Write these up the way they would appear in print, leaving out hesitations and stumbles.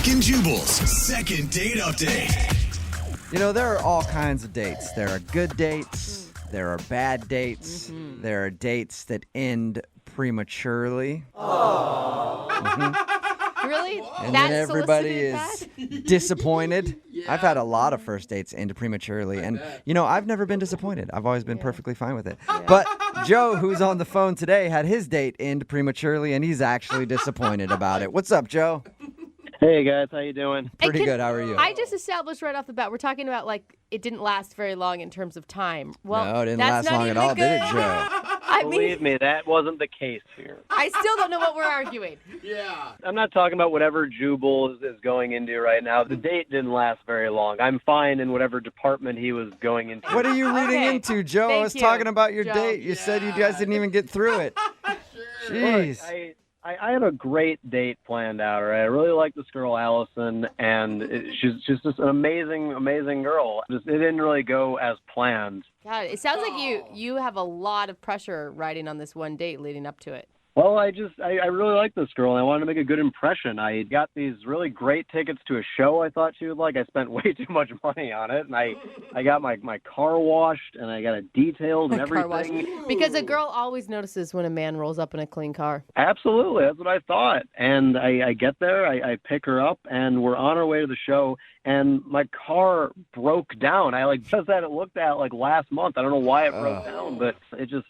Brooke and Jubal's second date update. You know, there are all kinds of dates. There are good dates. There are bad dates. There are dates that end prematurely. Really? And That then everybody solicited is disappointed. I've had a lot of first dates end prematurely. And, you know, I've never been disappointed. I've always been perfectly fine with it. But Joe, who's on the phone today, had his date end prematurely, and he's actually disappointed about it. What's up, Joe? Hey guys, how you doing? Pretty good. How are you? I just established right off the bat, we're talking about like it didn't last very long in terms of time. Well, No, it didn't that's last not long even at all, good. did it, Joe? I Believe mean, me, that wasn't the case here. I still don't know what we're arguing. I'm not talking about whatever Jubal is going into right now. The date didn't last very long. I'm fine in whatever department he was going into. What are you reading Okay. into, Joe? I Thank was you, talking about your Joe. date. You said you guys didn't even get through it. Jeez. Look, I had a great date planned out, right? I really like this girl, Allison, and she's just an amazing, amazing girl. It didn't really go as planned. God, it sounds like you have a lot of pressure riding on this one date leading up to it. Well, I really like this girl, and I wanted to make a good impression. I got these really great tickets to a show I thought she would like. I spent way too much money on it, and I got my car washed, and I got it detailed and Car wash. everything. Because a girl always notices when a man rolls up in a clean car. Absolutely, that's what I thought. And I get there, I pick her up, and we're on our way to the show, and my car broke down. I just had it looked at like last month. I don't know why it broke down, but it just...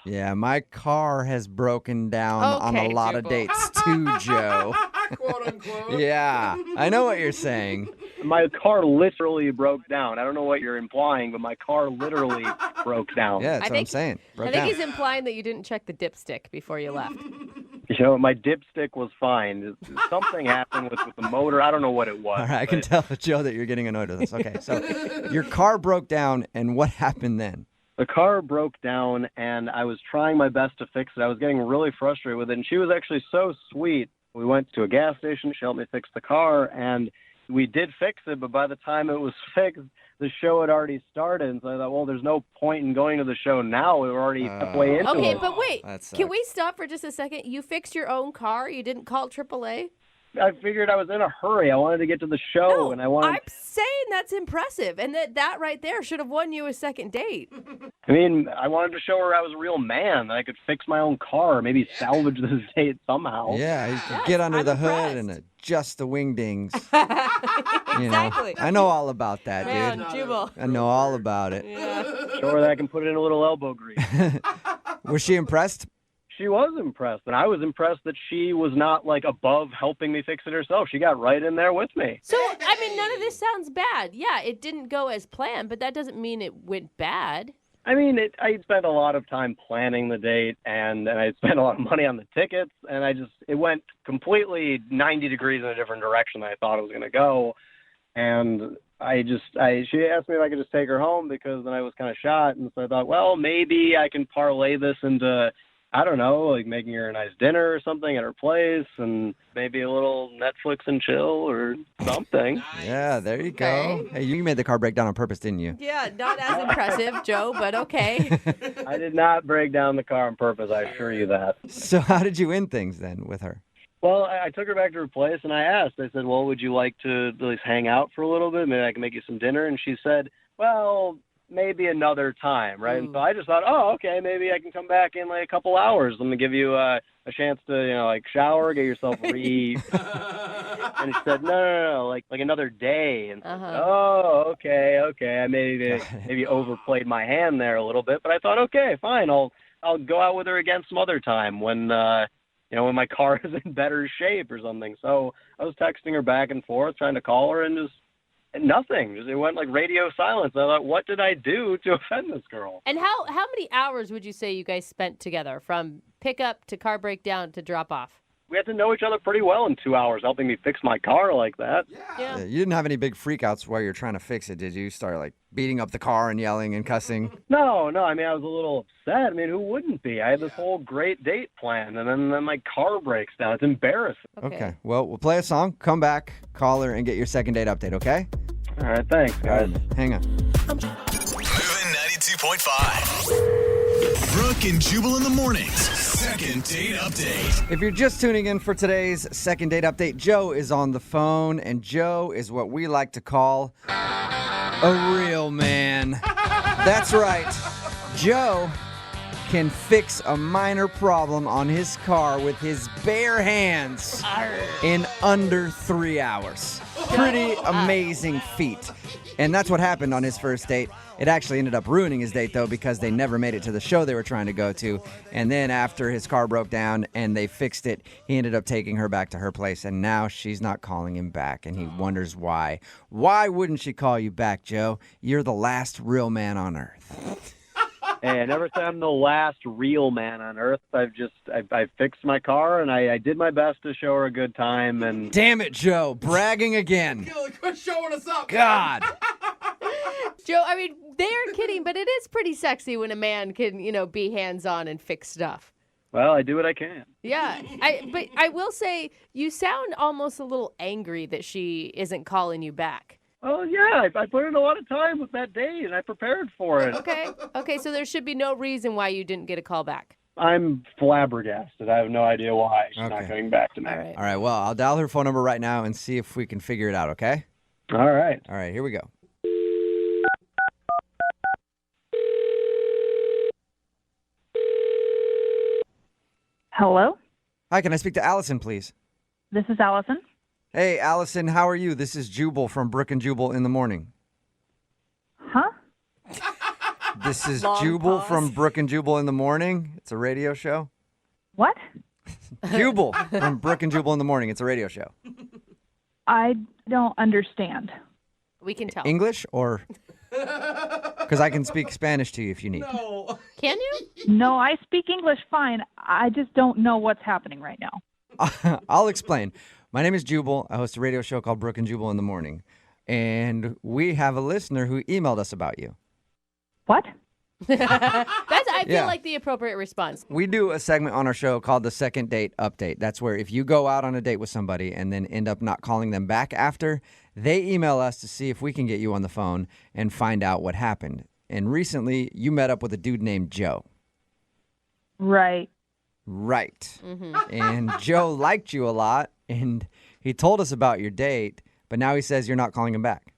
Yeah, my car has broken down on a Okay, lot of Jubal. dates too, Joe. Quote unquote. Yeah, I know what you're saying. My car literally broke down. I don't know what you're implying, but my car literally broke down. Yeah, that's what I'm think- saying. Broke I think down. he's implying that you didn't check the dipstick before you left. You know, my dipstick was fine. Something happened with the motor. I don't know what it was. All right, I can but tell, Joe, that you're getting annoyed with us. Okay, so your car broke down, and what happened then? The car broke down, and I was trying my best to fix it. I was getting really frustrated with it, and she was actually so sweet. We went to a gas station. She helped me fix the car, and we did fix it, but by the time it was fixed, the show had already started. And so I thought, well, there's no point in going to the show now. We were already halfway into Okay, it. but wait. That sucks. Can we stop for just a second? You fixed your own car? You didn't call AAA? I figured I was in a hurry. I wanted to get to the show, No, and I wanted... I'm saying that's impressive, and that right there should have won you a second date. I mean, I wanted to show her I was a real man, that I could fix my own car, maybe salvage this date somehow. Yeah, you could get under I'm the hood impressed. and adjust the wingdings. Exactly. I know all about that, Man, dude. Jubal. I know all about it. Yeah. Show her that I can put it in a little elbow grease. Was she impressed? She was impressed, and I was impressed that she was not, like, above helping me fix it herself. She got right in there with me. So, I mean, none of this sounds bad. Yeah, it didn't go as planned, but that doesn't mean it went bad. I mean, I spent a lot of time planning the date, and I spent a lot of money on the tickets, and it went completely 90 degrees in a different direction than I thought it was going to go. And she asked me if I could just take her home because then I was kind of shot, and so I thought, well, maybe I can parlay this into, I don't know, like making her a nice dinner or something at her place, and maybe a little Netflix and chill or something. Yeah, there you go. Okay. Hey, you made the car break down on purpose, didn't you? Yeah, not as impressive, Joe, but okay. I did not break down the car on purpose, I assure you that. So how did you end things then with her? Well, I took her back to her place, and I asked. I said, well, would you like to at least hang out for a little bit? Maybe I can make you some dinner. And she said, well, maybe another time, right? And so I just thought, oh, okay, maybe I can come back in like a couple hours. Let me give you a chance to, like shower, get yourself And she said, no, like another day. And so I said, oh, okay. I maybe overplayed my hand there a little bit, but I thought, okay, fine. I'll go out with her again some other time when my car is in better shape or something. So I was texting her back and forth, trying to call her, and just nothing. It went like radio silence. I thought, what did I do to offend this girl? And how many hours would you say you guys spent together from pickup to car breakdown to drop off? We had to know each other pretty well in 2 hours, helping me fix my car like that. Yeah. You didn't have any big freakouts while you're trying to fix it, did you? Start like beating up the car and yelling and cussing? No. I mean, I was a little upset. I mean, who wouldn't be? I had this whole great date planned, and then my car breaks down. It's embarrassing. Okay. Well, we'll play a song, come back, call her, and get your second date update, okay? All right, thanks, guys. Hang on. Moving 92.5. Brooke and Jubal in the mornings. Second date update. If you're just tuning in for today's second date update, Joe is on the phone, and Joe is what we like to call a real man. That's right. Joe can fix a minor problem on his car with his bare hands in under 3 hours. Pretty amazing feat. And that's what happened on his first date. It actually ended up ruining his date, though, because they never made it to the show they were trying to go to. And then after his car broke down and they fixed it, he ended up taking her back to her place. And now she's not calling him back. And he wonders why. Why wouldn't she call you back, Joe? You're the last real man on earth. Hey, I never said I'm the last real man on earth. I fixed my car, and I did my best to show her a good time. And Damn it, Joe. Bragging again. Quit showing us up. God. Joe, I mean, they're kidding, but it is pretty sexy when a man can, be hands-on and fix stuff. well, I do what I can. Yeah, but I will say you sound almost a little angry that she isn't calling you back. Oh, yeah, I put in a lot of time with that date, and I prepared for it. Okay, so there should be no reason why you didn't get a call back. I'm flabbergasted. I have no idea why she's not coming back to me. All right. All right, well, I'll dial her phone number right now and see if we can figure it out, okay? All right. All right, here we go. Hello, Hi, can I speak to Allison, please? this is Allison. Hey, Allison, how are you? This is Jubal from Brooke and Jubal in the morning. Huh? This is Long Jubal pause. from Brooke and Jubal in the morning. It's a radio show. What? Jubal from Brooke and Jubal in the morning. It's a radio show. I don't understand. We can tell. English or? Because I can speak Spanish to you if you need. No. Can you? No, I speak English fine. I just don't know what's happening right now. I'll explain. My name is Jubal. I host a radio show called Brooke and Jubal in the morning. And we have a listener who emailed us about you. What? I feel Yeah. like the appropriate response. We do a segment on our show called the Second Date Update. That's where if you go out on a date with somebody and then end up not calling them back after, they email us to see if we can get you on the phone and find out what happened. And recently, you met up with a dude named Joe. Right. Right. And Joe liked you a lot, and he told us about your date, but now he says you're not calling him back.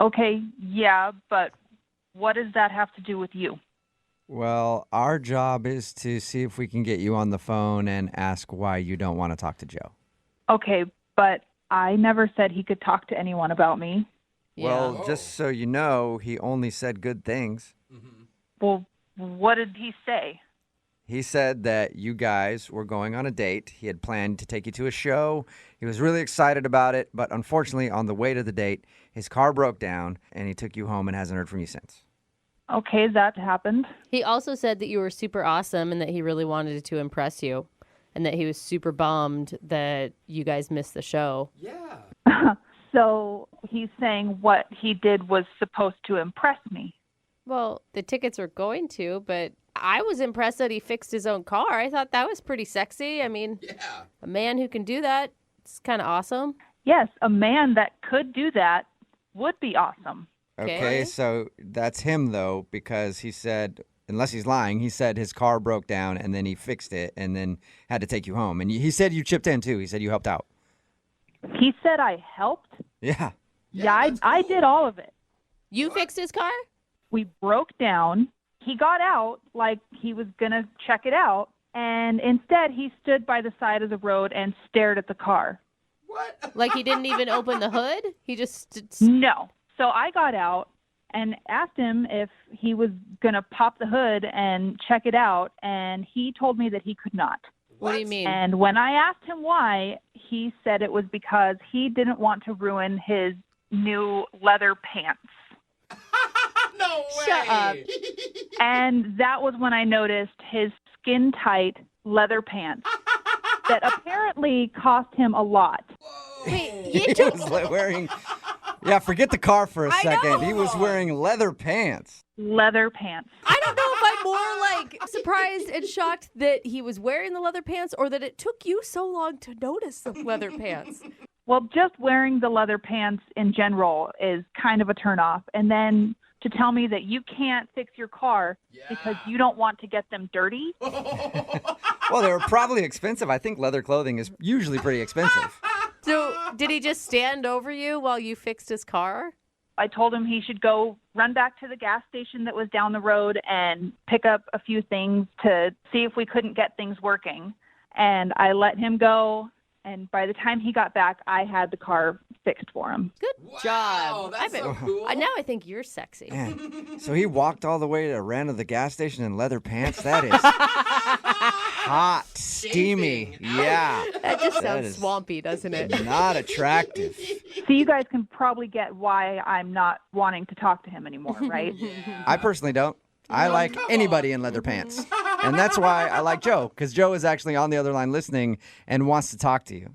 Okay, yeah, but what does that have to do with you? Well, our job is to see if we can get you on the phone and ask why you don't want to talk to Joe. Okay, but I never said he could talk to anyone about me. Well, just so you know, he only said good things. Well, what did he say? He said that you guys were going on a date. He had planned to take you to a show. He was really excited about it, but unfortunately, on the way to the date, his car broke down, and he took you home and hasn't heard from you since. Okay, that happened. He also said that you were super awesome and that he really wanted to impress you and that he was super bummed that you guys missed the show. Yeah. So he's saying what he did was supposed to impress me. Well, the tickets were going to, but I was impressed that he fixed his own car. I thought that was pretty sexy. I mean, Yeah. a man who can do that, it's kind of awesome. Yes, a man that could do that would be awesome. Okay, so that's him, though, because he said, unless he's lying, he said his car broke down and then he fixed it and then had to take you home. And he said you chipped in, too. He said you helped out. He said I helped. Yeah. Yeah, I did all of it. You fixed his car? We broke down. He got out like he was going to check it out. And instead, he stood by the side of the road and stared at the car. What? Like he didn't even open the hood? He just... No. So I got out and asked him if he was going to pop the hood and check it out. And he told me that he could not. What do you mean? And when I asked him why, he said it was because he didn't want to ruin his new leather pants. No way. Shut up. And that was when I noticed his skin-tight leather pants that apparently cost him a lot. Wait, He you took... was wearing... Yeah, forget the car for a I second. know. He was wearing leather pants. Leather pants. I don't know if I'm more like surprised and shocked that he was wearing the leather pants or that it took you so long to notice the leather pants. Well, just wearing the leather pants in general is kind of a turnoff. And then to tell me that you can't fix your car because you don't want to get them dirty? Well, they were probably expensive. I think leather clothing is usually pretty expensive. So did he just stand over you while you fixed his car? I told him he should go run back to the gas station that was down the road and pick up a few things to see if we couldn't get things working. And I let him go. And by the time he got back, I had the car fixed for him. Good job. That's so cool. Now I think you're sexy. Man, so he walked all the way to ran to the gas station in leather pants? That is hot, steamy. Yeah. That just That sounds is swampy, doesn't it? not attractive. So you guys can probably get why I'm not wanting to talk to him anymore, right? I personally don't. I like anybody in leather pants. And that's why I like Joe, because Joe is actually on the other line listening and wants to talk to you.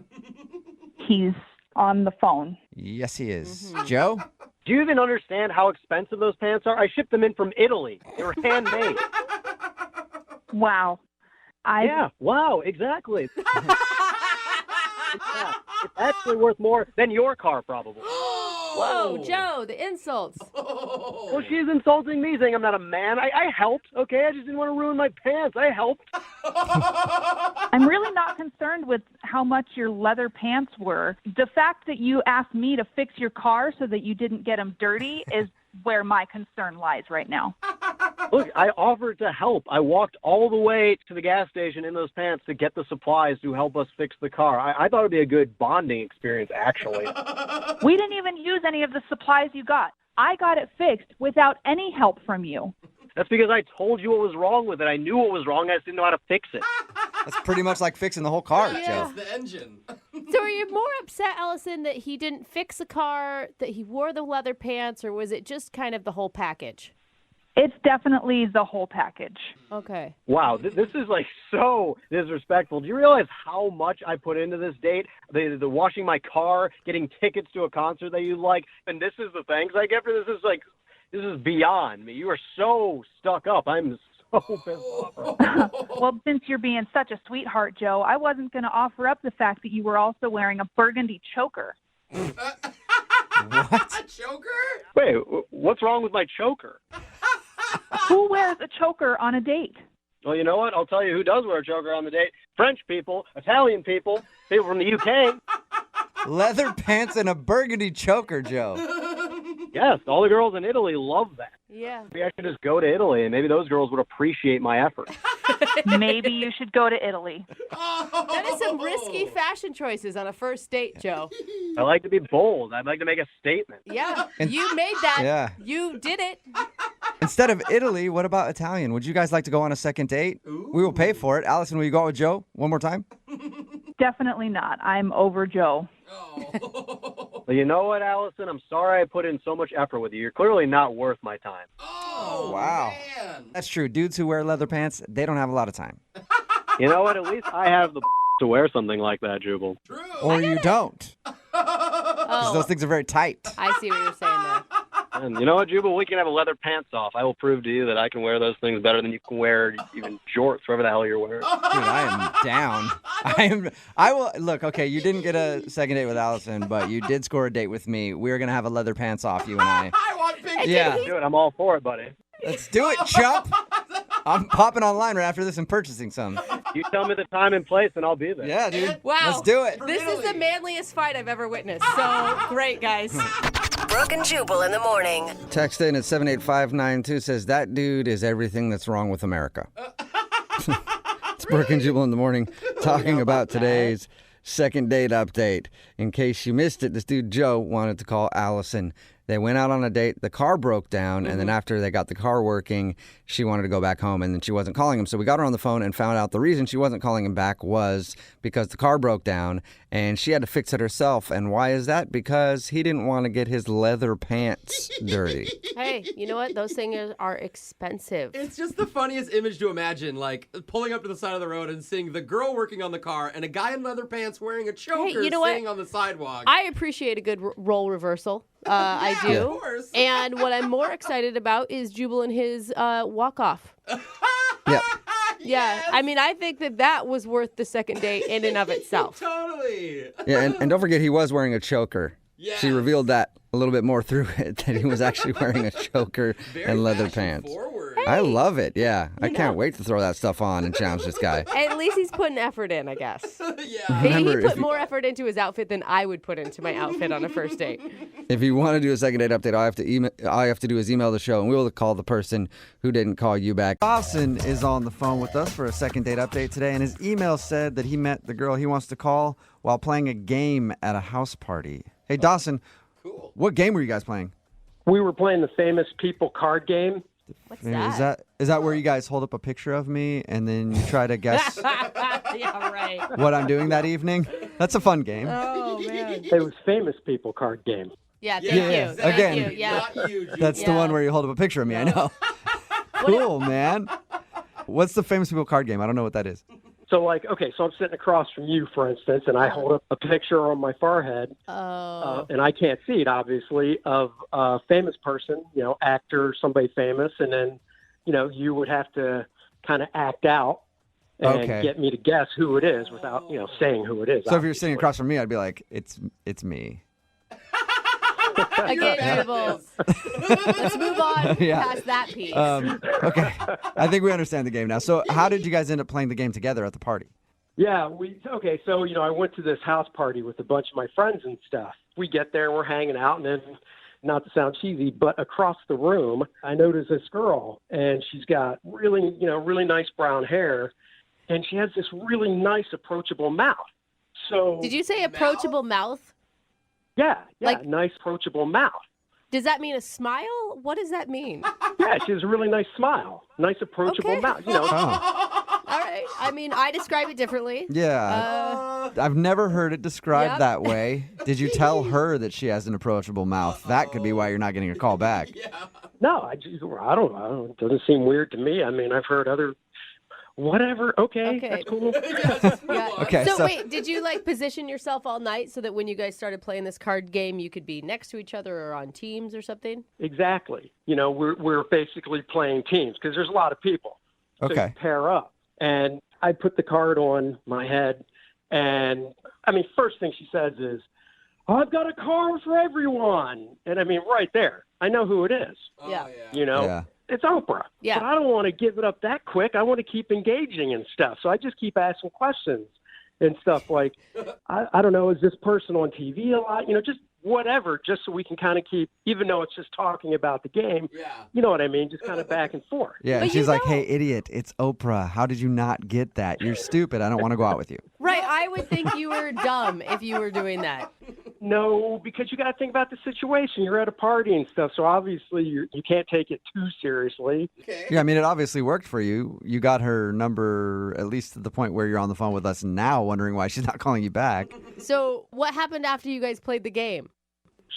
He's on the phone. Yes, he is. Joe? Do you even understand how expensive those pants are? I shipped them in from Italy. They were handmade. Wow. Yeah, wow, exactly. Yeah, it's actually worth more than your car, probably. Whoa, Joe, the insults. Well, she's insulting me, saying I'm not a man. I helped, okay? I just didn't want to ruin my pants. I helped. I'm really not concerned with how much your leather pants were. The fact that you asked me to fix your car so that you didn't get them dirty is where my concern lies right now. Look, I offered to help. I walked all the way to the gas station in those pants to get the supplies to help us fix the car. I thought it would be a good bonding experience, actually. We didn't even use any of the supplies you got. I got it fixed without any help from you. That's because I told you what was wrong with it. I knew what was wrong. I just didn't know how to fix it. That's pretty much like fixing the whole car, Yeah. Joe. It's the engine. So are you more upset, Allison, that he didn't fix the car, that he wore the leather pants, or was it just kind of the whole package? It's definitely the whole package. Okay. Wow, this is like so disrespectful. Do you realize how much I put into this date? The washing my car, getting tickets to a concert that you like, and this is the thanks I get for this. This is beyond me. You are so stuck up. I'm so pissed off. Well, since you're being such a sweetheart, Joe, I wasn't going to offer up the fact that you were also wearing a burgundy choker. What? A choker? Wait, what's wrong with my choker? Who wears a choker on a date? Well, you know what? I'll tell you who does wear a choker on the date. French people, Italian people, people from the UK. Leather pants and a burgundy choker, Joe. Yes, all the girls in Italy love that. Yeah. Maybe I should just go to Italy, and maybe those girls would appreciate my effort. Maybe you should go to Italy. That is some risky fashion choices on a first date, Joe. I like to be bold. I'd like to make a statement. Yeah. You made that. Yeah. You did it. Instead of Italy, what about Italian? Would you guys like to go on a second date? We will pay for it. Allison, will you go out with Joe one more time? Definitely not. I'm over Joe. Well, you know what, Allison? I'm sorry I put in so much effort with you. You're clearly not worth my time. Oh, wow. man. That's true. Dudes who wear leather pants, they don't have a lot of time. You know what? At least I have the to wear something like that, Jubal. True. Or you don't. Because those things are very tight. I see what you're saying there. And you know what, Jubal? We can have a leather pants off. I will prove to you that I can wear those things better than you can wear even jorts, whatever the hell you're wearing. Dude, I am down. I will look, okay, you didn't get a second date with Allison, but you did score a date with me. We're gonna have a leather pants off, you and I. I want pink. Yeah. Do it. I'm all for it, buddy. Let's do it, chump. I'm popping online right after this and purchasing some. You tell me the time and place, and I'll be there. Yeah, dude. Wow. Let's do it. This is the manliest fight I've ever witnessed. So great, guys. Brooke and Jubal in the morning. Text in at 78592 says, that dude is everything that's wrong with America. It's Brooke and Jubal in the morning talking about today's second date update. In case you missed it, this dude Joe wanted to call Allison. They went out on a date. The car broke down, and then after they got the car working, she wanted to go back home, and then she wasn't calling him. So we got her on the phone and found out the reason she wasn't calling him back was because the car broke down, and she had to fix it herself. And why is that? Because he didn't want to get his leather pants dirty. Hey, you know what? Those things are expensive. It's just the funniest image to imagine, like pulling up to the side of the road and seeing the girl working on the car and a guy in leather pants wearing a choker you know what? sitting on the sidewalk. I appreciate a good role reversal. I do. Of course. And what I'm more excited about is Jubal and his walk-off. Yep. Yeah, I mean, I think that was worth the second date in and of itself. Totally. Yeah, and don't forget he was wearing a choker. Yes. She revealed that a little bit more through it, that he was actually wearing a choker and leather pants. Forward. I love it, yeah. I can't wait to throw that stuff on and challenge this guy. At least he's putting effort in, I guess. Yeah. He Remember, put if more effort into his outfit than I would put into my outfit on a first date. If you want to do a second date update, all I have to do is email the show, and we'll call the person who didn't call you back. Dawson is on the phone with us for a second date update today, and his email said that he met the girl he wants to call while playing a game at a house party. Hey, Dawson, Cool. what game were you guys playing? We were playing the famous people card game. What's Is that where you guys hold up a picture of me and then you try to guess Yeah, right. what I'm doing that evening? That's a fun game. Oh, man. It was famous people card game. Yeah, thank Yeah, you. again. Thank you. Yeah. Not you, Jubal. That's the one where you hold up a picture of me, I know. Cool, man. What's the famous people card game? I don't know what that is. So, like, okay, so I'm sitting across from you, for instance, and I hold up a picture on my forehead, Oh. and I can't see it, obviously, of a famous person, actor, somebody famous, and then, you would have to kind of act out and get me to guess who it is without, saying who it is. So if you're sitting across from me, I'd be like, it's me. Again, Jubals. Let's move on past that piece. Okay. I think we understand the game now. So how did you guys end up playing the game together at the party? Yeah, so, I went to this house party with a bunch of my friends and stuff. We get there, we're hanging out, and then, not to sound cheesy, but across the room, I noticed this girl, and she's got really, really nice brown hair, and she has this really nice, approachable mouth. So Did you say approachable mouth? Yeah, Like- nice, approachable mouth. Does that mean a smile? What does that mean? Yeah, she has a really nice smile, nice, approachable Okay. mouth. Oh, All right. I mean, I describe it differently. yeah. I've never heard it described Yep. that way. Did you tell her that she has an approachable mouth? That could be why you're not getting a call back. No, I don't know. It doesn't seem weird to me. I mean, I've heard other, whatever. Okay. That's cool. Yeah. Okay, So, so- wait, did you position yourself all night so that when you guys started playing this card game, you could be next to each other or on teams or something? Exactly. We're basically playing teams because there's a lot of people. So Okay. you pair up. And I put the card on my head. And, first thing she says is, I've got a card for everyone. And, right there, I know who it is. Yeah. Yeah. It's Oprah. Yeah. But I don't want to give it up that quick. I want to keep engaging and stuff. So I just keep asking questions and stuff like, I don't know, is this person on TV a lot? Just whatever, just so we can kind of keep, even though it's just talking about the game, you know what I mean? Just kind of back and forth. Yeah, But and she's you like, know- hey, idiot, it's Oprah. How did you not get that? You're stupid. I don't want to go out with you. Right. I would think you were dumb if you were doing that. No, because you got to think about the situation. You're at a party and stuff, so obviously you can't take it too seriously. Yeah, it obviously worked for you. You got her number at least to the point where you're on the phone with us now wondering why she's not calling you back. So, what happened after you guys played the game?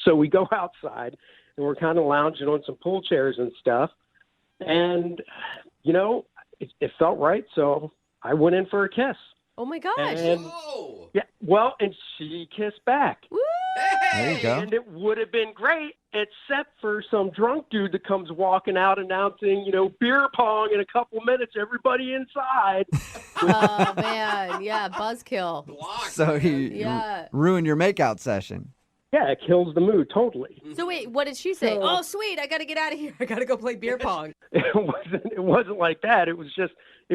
So we go outside, and we're kind of lounging on some pool chairs and stuff. And, it felt right, so I went in for a kiss. Oh my gosh. And, yeah, well, and she kissed back. Woo! There you go. And it would have been great, except for some drunk dude that comes walking out announcing, beer pong in a couple minutes, everybody inside. Oh man, yeah, buzzkill. So he Yeah. ruined your makeout session. Yeah, it kills the mood totally. So wait, what did she say? So- Oh sweet, I got to get out of here. I got to go play beer pong. It wasn't like that. It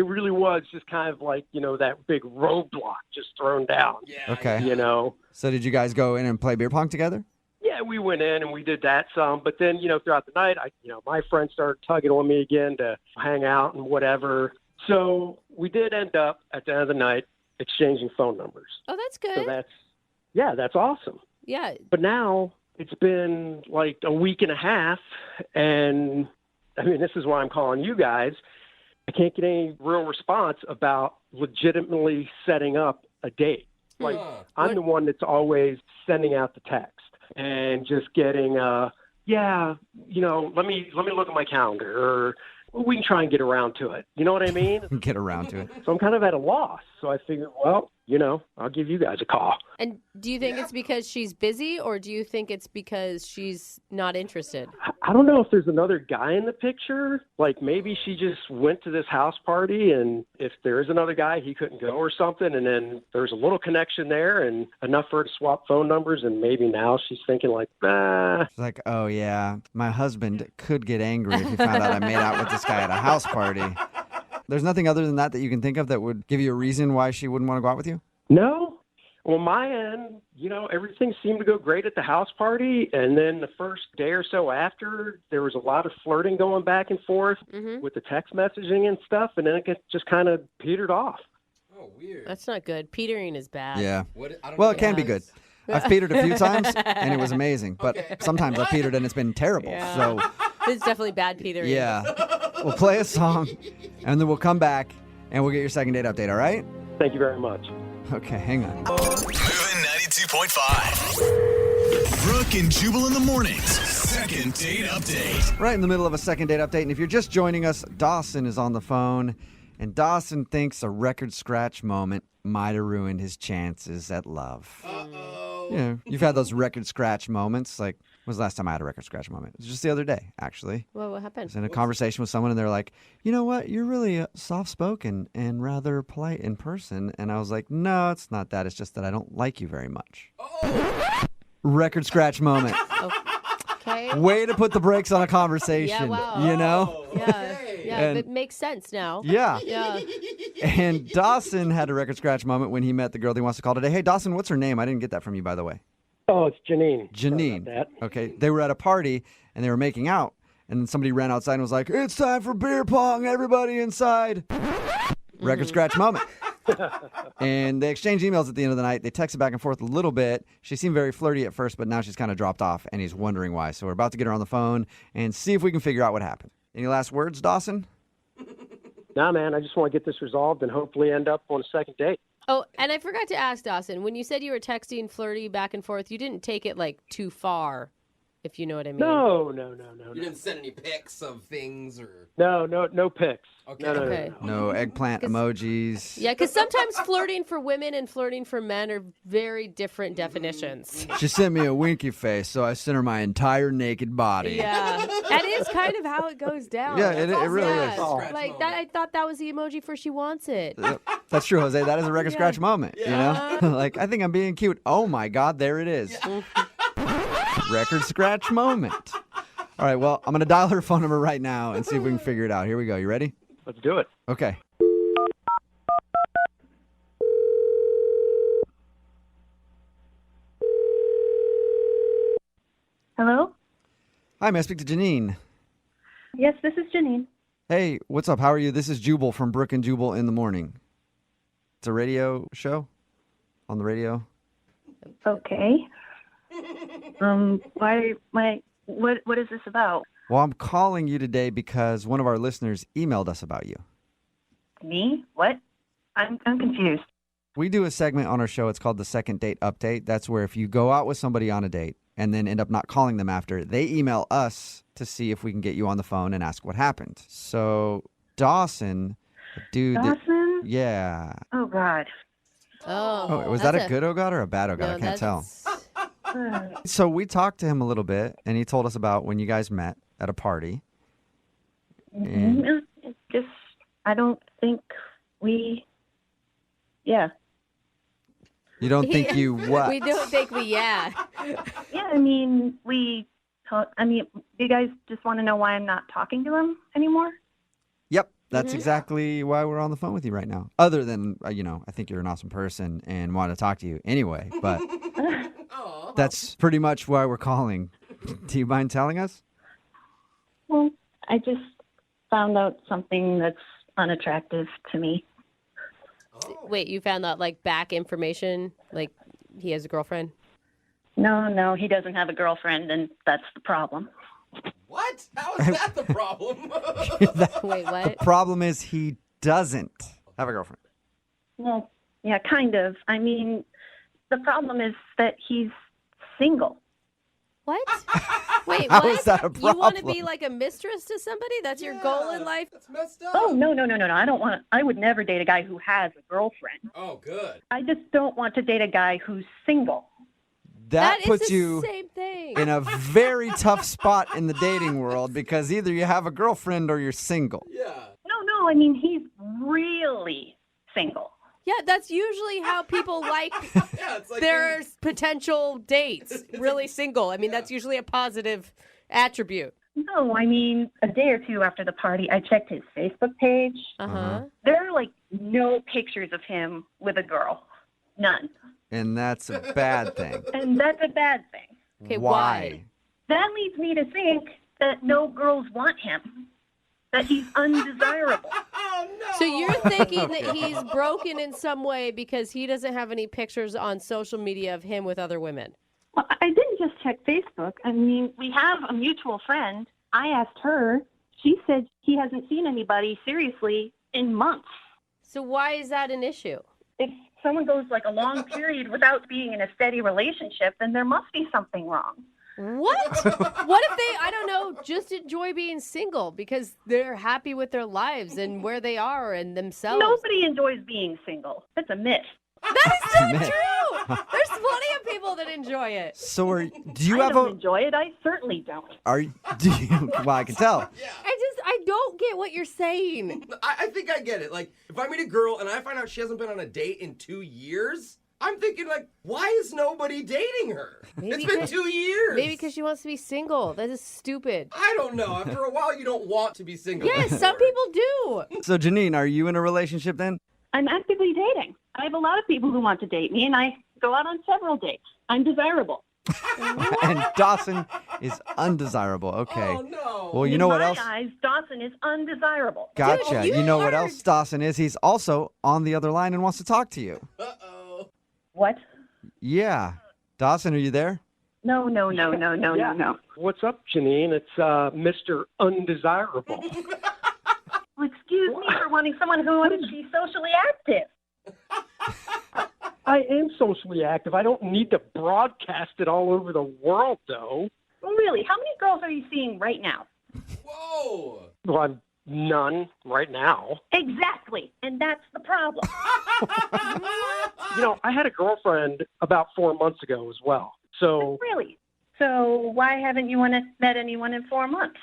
really was just kind of like, that big roadblock just thrown down. Okay. Yeah. So did you guys go in and play beer pong together? Yeah, we went in and we did that some, but then, throughout the night, my friends started tugging on me again to hang out and whatever. So we did end up at the end of the night exchanging phone numbers. Oh, that's So good. that's awesome. Yeah. But now it's been like a week and a half, and this is why I'm calling you guys. I can't get any real response about legitimately setting up a date. Like, I'm the one that's always sending out the text and just getting, let me look at my calendar, or we can try and get around to it. You know what I mean? Get around to it. So I'm kind of at a loss. So I figured, well, I'll give you guys a call. And do you think it's because she's busy, or do you think it's because she's not interested? I don't know if there's another guy in the picture. Like maybe she just went to this house party, and if there is another guy, he couldn't go or something. And then there's a little connection there and enough for her to swap phone numbers. And maybe now she's thinking like, nah. It's like, oh, yeah, my husband could get angry if he found out I made out with this guy at a house party. There's nothing other than that you can think of that would give you a reason why she wouldn't want to go out with you? No. On my end, everything seemed to go great at the house party. And then the first day or so after, there was a lot of flirting going back and forth with the text messaging and stuff. And then it just kind of petered off. Oh, weird. That's not good. Petering is bad. Yeah. I don't Well, know it can be good. I've petered a few times, and it was amazing. But Okay. sometimes I've petered, and it's been terrible. Yeah. So, It's definitely bad petering. yeah. We'll play a song, and then we'll come back, and we'll get your second date update, all right? Thank you very much. Okay, hang on. Moving 92.5. Brooke and Jubal in the mornings. Second date update. Right in the middle of a second date update, and if you're just joining us, Dawson is on the phone, and Dawson thinks a record scratch moment might have ruined his chances at love. You've had those record scratch moments. Like, when was the last time I had a record scratch moment? It was just the other day, actually. Well, what I happened? was in a conversation with someone, and they're like, you know what? You're really soft-spoken and rather polite in person. And I was like, no, it's not that. It's just that I don't like you very much. Record scratch moment. Okay. Way to put the brakes on a conversation. Yeah, wow. You know? Yeah, And- it makes sense now. Yeah. Yeah. And Dawson had a record scratch moment when he met the girl that he wants to call today. Hey, Dawson, what's her name? I didn't get that from you, by the way. Oh, it's Janine. Sorry Janine. about that. Okay. They were at a party, and they were making out. And then somebody ran outside and was like, it's time for beer pong. Everybody inside. Record scratch moment. And they exchanged emails at the end of the night. They texted back and forth a little bit. She seemed very flirty at first, but now she's kind of dropped off, and he's wondering why. So we're about to get her on the phone and see if we can figure out what happened. Any last words, Dawson? Nah, man, I just want to get this resolved and hopefully end up on a second date. Oh, and I forgot to ask Dawson, when you said you were texting flirty back and forth, you didn't take it like too far, if you know what I mean. No. You didn't send any pics of things or... No pics. Okay. No. Okay. No eggplant emojis. Yeah, because sometimes flirting for women and flirting for men are very different definitions. She sent me a winky face, so I sent her my entire naked body. Yeah, that is kind of how it goes down. Yeah, it really Yeah, is. like that. I thought that was the emoji for she wants it. That's true, Jose. That is a record scratch moment, you know? Like, I think I'm being cute. Oh, my God, there it is. Record scratch moment. All right, well, I'm going to dial her phone number right now and see if we can figure it out. Here we go. You ready? Let's do it. Okay. Hello? Hi, may I speak to Janine? Yes, this is Janine. Hey, what's up? How are you? This is Jubal from Brooke and Jubal in the morning. It's a radio show on the radio. Okay. What is this about? Well, I'm calling you today because one of our listeners emailed us about you. Me? What? I'm confused. We do a segment on our show. It's called the Second Date Update. That's where if you go out with somebody on a date and then end up not calling them after, they email us to see if we can get you on the phone and ask what happened. So Dawson, dude. Dawson? Yeah. Oh, God. Oh, was that a good oh God or a bad oh God? No, I can't tell. that's- So we talked to him a little bit, and he told us about when you guys met at a party. And It's just, I don't think yeah. you don't think you what? We don't think Yeah, I mean, you guys just want to know why I'm not talking to him anymore? Yep, that's exactly why we're on the phone with you right now. Other than, I think you're an awesome person and want to talk to you anyway, but that's pretty much why we're calling. Do you mind telling us? Well, I just found out something that's unattractive to me. Wait, you found that like back information? Like he has a girlfriend? No, he doesn't have a girlfriend, and that's the problem. What? How is that the problem? Wait, what? The problem is he doesn't have a girlfriend. Well, yeah, kind of. I mean, the problem is that he's single. What? Wait, How what? is that a You want to problem? be like a mistress to somebody? That's your goal in life? That's messed up. Oh, no. I don't want. I would never date a guy who has a girlfriend. Oh, good. I just don't want to date a guy who's single. That is puts the you same thing. in a very tough spot in the dating world because either you have a girlfriend or you're single. Yeah. No, I mean, he's really single. Yeah, that's usually how people like Yeah, it's like their potential dates. Really single. I mean, that's usually a positive attribute. No, I mean, a day or two after the party, I checked his Facebook page. Uh-huh. There are, no pictures of him with a girl. None. And that's a bad thing. And that's a bad thing. Okay, Why? That leads me to think that no girls want him, that he's undesirable. Oh, no. So you're thinking that he's broken in some way because he doesn't have any pictures on social media of him with other women. Well, I didn't just check Facebook. I mean, we have a mutual friend. I asked her. She said he hasn't seen anybody seriously in months. So why is that an issue? If someone goes a long period without being in a steady relationship, then there must be something wrong. What? What if they, I don't know, just enjoy being single because they're happy with their lives and where they are and themselves? Nobody enjoys being single. That's a myth. That is not true. There's plenty of people that enjoy it. So do you I have don't a enjoy it. I certainly don't. do you well, I can tell. I don't get what you're saying. I think I get it. Like, if I meet a girl and I find out she hasn't been on a date in 2 years, I'm thinking, why is nobody dating her? It's been 2 years. Maybe because she wants to be single. That is stupid. I don't know. After a while, you don't want to be single. Yes, anymore. some people do. So Janine, are you in a relationship then? I'm actively dating. I have a lot of people who want to date me, and I go out on several dates. I'm desirable. And Dawson is undesirable. Okay. Oh, no. Well, you know what else? In my eyes, Dawson is undesirable. Gotcha. Dude, you know what are- else Dawson is? He's also on the other line and wants to talk to you. Uh-oh. What? Yeah. Dawson, are you there? No. What's up, Janine? It's Mr. Undesirable. Well, excuse me for wanting someone who wants to be socially active. I am socially active. I don't need to broadcast it all over the world, though. Really, how many girls are you seeing right now? Whoa. Well, I'm none right now. Exactly, and that's the problem. I had a girlfriend about 4 months ago as well. So, Really? So why haven't you met anyone in 4 months?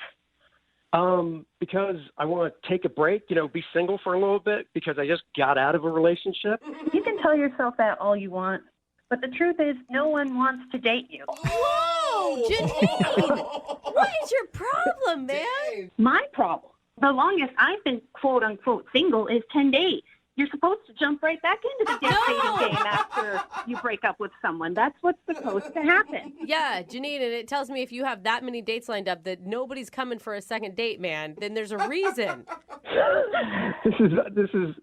because I want to take a break, be single for a little bit because I just got out of a relationship. You can tell yourself that all you want, but the truth is no one wants to date you. Whoa, Janine! What is your problem, man? Dang. My problem, the longest I've been quote-unquote single is 10 days. You're supposed to jump right back into the dating game after you break up with someone. That's what's supposed to happen. Yeah, Janine, and it tells me if you have that many dates lined up that nobody's coming for a second date, man, then there's a reason. This is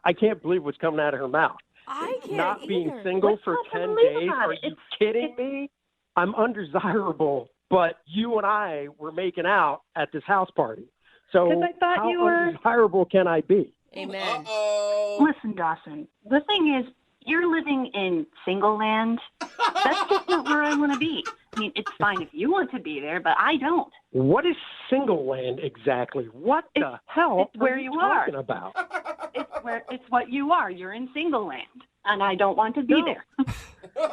I can't believe what's coming out of her mouth. I can't Not being either. single What's for not to 10 believe days? about Are it? you kidding me? I'm undesirable, but you and I were making out at this house party. So 'Cause I thought how you were- undesirable can I be? Amen. Uh-oh. Listen, Dawson, the thing is, you're living in single land. That's just not where I want to be. I mean, it's fine if you want to be there, but I don't. What is single land exactly? What the hell it's where are you you are. talking about? It's what you are. You're in single land, and I don't want to be No. there.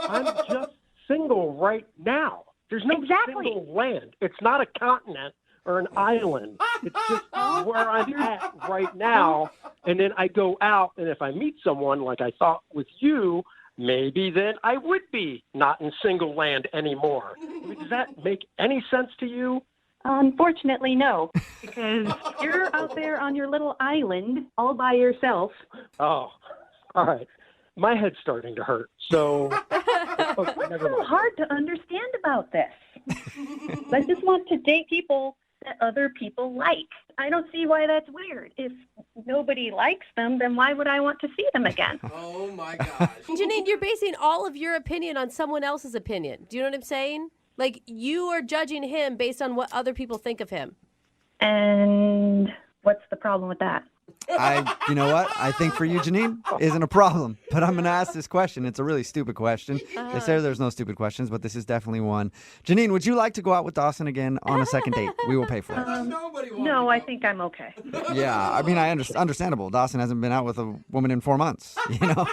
I'm just single right now. There's no Exactly. single land. It's not a continent or an island. It's just where I'm at right now. And then I go out, and if I meet someone like I thought with you, maybe then I would be not in single land anymore. I mean, does that make any sense to you? Unfortunately, no, because you're out there on your little island all by yourself. Oh, all right. My head's starting to hurt. So, okay, What's never so mind. hard to understand about this? I just want to date people that other people like. I don't see why that's weird. If nobody likes them, then why would I want to see them again? Oh my gosh. Janine, you're basing all of your opinion on someone else's opinion. Do you know what I'm saying? Like, you are judging him based on what other people think of him. And what's the problem with that? You know what? I think for you, Janine, isn't a problem. But I'm going to ask this question. It's a really stupid question. They say there's no stupid questions, but this is definitely one. Janine, would you like to go out with Dawson again on a second date? We will pay for it. No, I think I'm okay. Yeah, I mean, understandable. Dawson hasn't been out with a woman in 4 months, you know?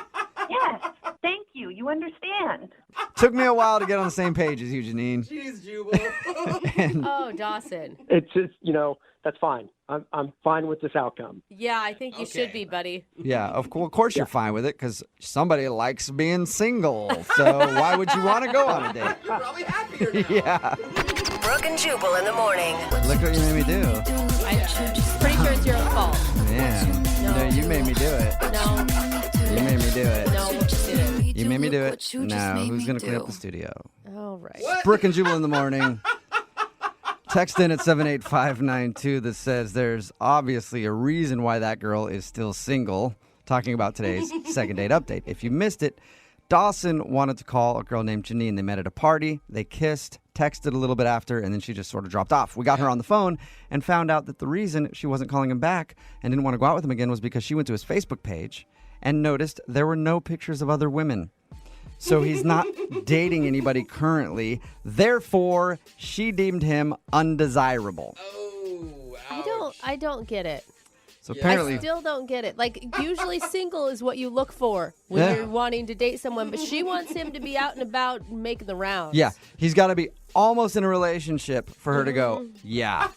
Yes, thank you. You understand. Took me a while to get on the same page as you, Janine. Jeez, Jubal. Oh, Dawson. It's just, that's fine. I'm fine with this outcome. Yeah, I think you should be, buddy. Yeah, of course you're fine with it because somebody likes being single. So why would you want to go on a date? You're probably happier now. Yeah. Brooke and Jubal in the morning. Look what you made me do. I'm pretty sure it's your own fault. Man. No, you made me do it. No. You made me do it. No, you didn't. You made me do it. No, who's going to clean up the studio? All right. Brooke and Jubal in the morning. Text in at 78592 that says there's obviously a reason why that girl is still single. Talking about today's second date update. If you missed it, Dawson wanted to call a girl named Janine. They met at a party. They kissed, texted a little bit after, and then she just sort of dropped off. We got her on the phone and found out that the reason she wasn't calling him back and didn't want to go out with him again was because she went to his Facebook page and noticed there were no pictures of other women. So he's not dating anybody currently. Therefore, she deemed him undesirable. Oh, I don't get it. So apparently, I still don't get it. Like, usually single is what you look for when you're wanting to date someone, but she wants him to be out and about making the rounds. yeah, he's got to be almost in a relationship for her to go, yeah,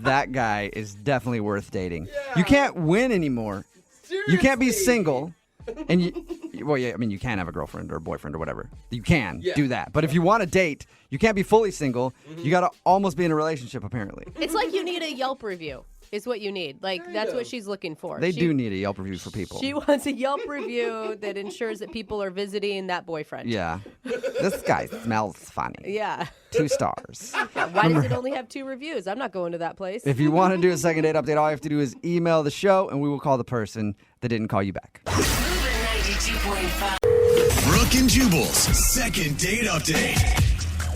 that guy is definitely worth dating. Yeah. You can't win anymore. Seriously. You can't be single. And you can have a girlfriend or a boyfriend or whatever. You can do that. But if you want to date, you can't be fully single. You got to almost be in a relationship, apparently. It's like you need a Yelp review is what you need. Like, that's what she's looking for. They do need a Yelp review for people. She wants a Yelp review that ensures that people are visiting that boyfriend. Yeah. This guy smells funny. Yeah. 2 stars. Why does it only have 2 reviews? I'm not going to that place. If you want to do a second date update, all you have to do is email the show, and we will call the person that didn't call you back. Brooke and Jubal's second date update.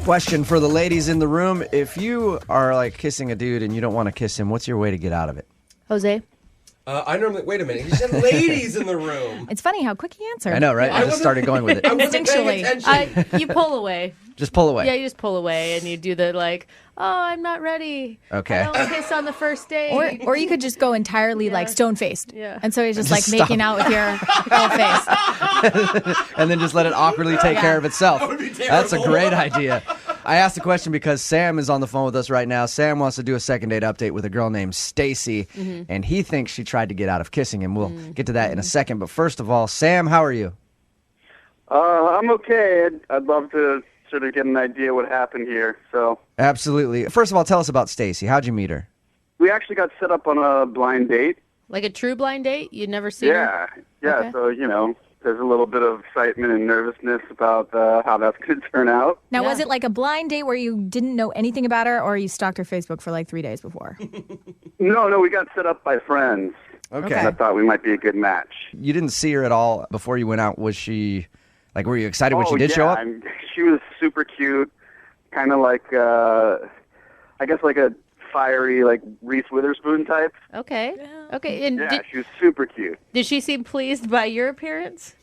Question for the ladies in the room. If you are like kissing a dude and you don't want to kiss him, what's your way to get out of it? Jose? I normally, wait a minute. He said ladies in the room. It's funny how quick he answered. I know, right? I just started going with it. I wasn't paying attention. You pull away. Just pull away. Yeah, you just pull away and you do the like, oh, I'm not ready. Okay. I don't kiss on the first date. Or you could just go entirely like stone-faced. Yeah. And so he's just Just like making out with your whole face. And then just let it awkwardly take care of itself. That would be That's a terrible. great idea. I asked the question because Sam is on the phone with us right now. Sam wants to do a second date update with a girl named Stacy, and he thinks she tried to get out of kissing him. We'll get to that in a second. But first of all, Sam, how are you? I'm okay. I'd love to sort of get an idea what happened here. So Absolutely. First of all, tell us about Stacy. How'd you meet her? we actually got set up on a blind date. Like a true blind date? You'd never seen her? Yeah. Okay. So, there's a little bit of excitement and nervousness about how that's going to turn out. Now, was it like a blind date where you didn't know anything about her, or you stalked her Facebook for like 3 days before? No, we got set up by friends. Okay. And I thought we might be a good match. You didn't see her at all before you went out. Was she, like, were you excited when she did show up? She was super cute, kind of like, I guess like a fiery, like Reese Witherspoon type. Okay. Okay. And Yeah, she was super cute. did she seem pleased by your appearance?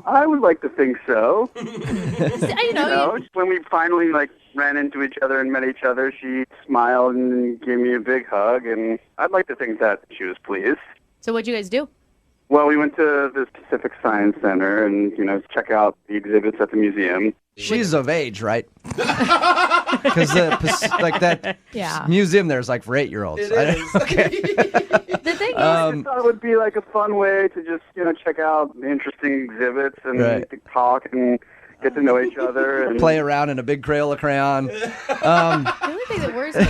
I would like to think so. You When we finally ran into each other and met each other, she smiled and gave me a big hug, and I'd like to think that she was pleased. So what'd you guys do? Well, we went to the Pacific Science Center and, check out the exhibits at the museum. She's of age, right? Because that Yeah. museum there's like for 8-year-olds. It is. Okay. The thing is, I thought it would be like a fun way to just, check out the interesting exhibits and Right. talk and get to know each other. And Play around in a big Crayola crayon. the only thing that worries me,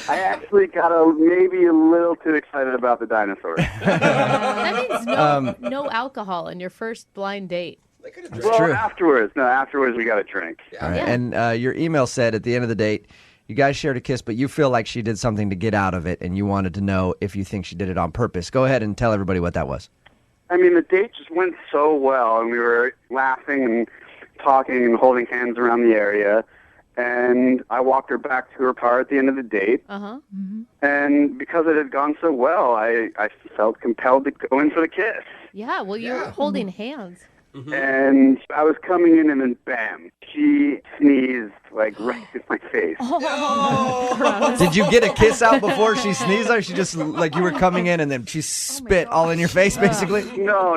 I actually got maybe a little too excited about the dinosaurs. that means no alcohol in your first blind date. They could have Well, true. afterwards we got a drink. All right. And your email said at the end of the date, you guys shared a kiss, but you feel like she did something to get out of it, and you wanted to know if you think she did it on purpose. Go ahead and tell everybody what that was. I mean, the date just went so well, and we were laughing and talking and holding hands around the area. and I walked her back to her car at the end of the date. Uh-huh. And because it had gone so well, I felt compelled to go in for the kiss. Yeah, well, you're holding hands. And I was coming in, and then bam, she sneezed like right in my face. Did you get a kiss out before she sneezed, or she just like you were coming in and then she spit all in your face, basically? No.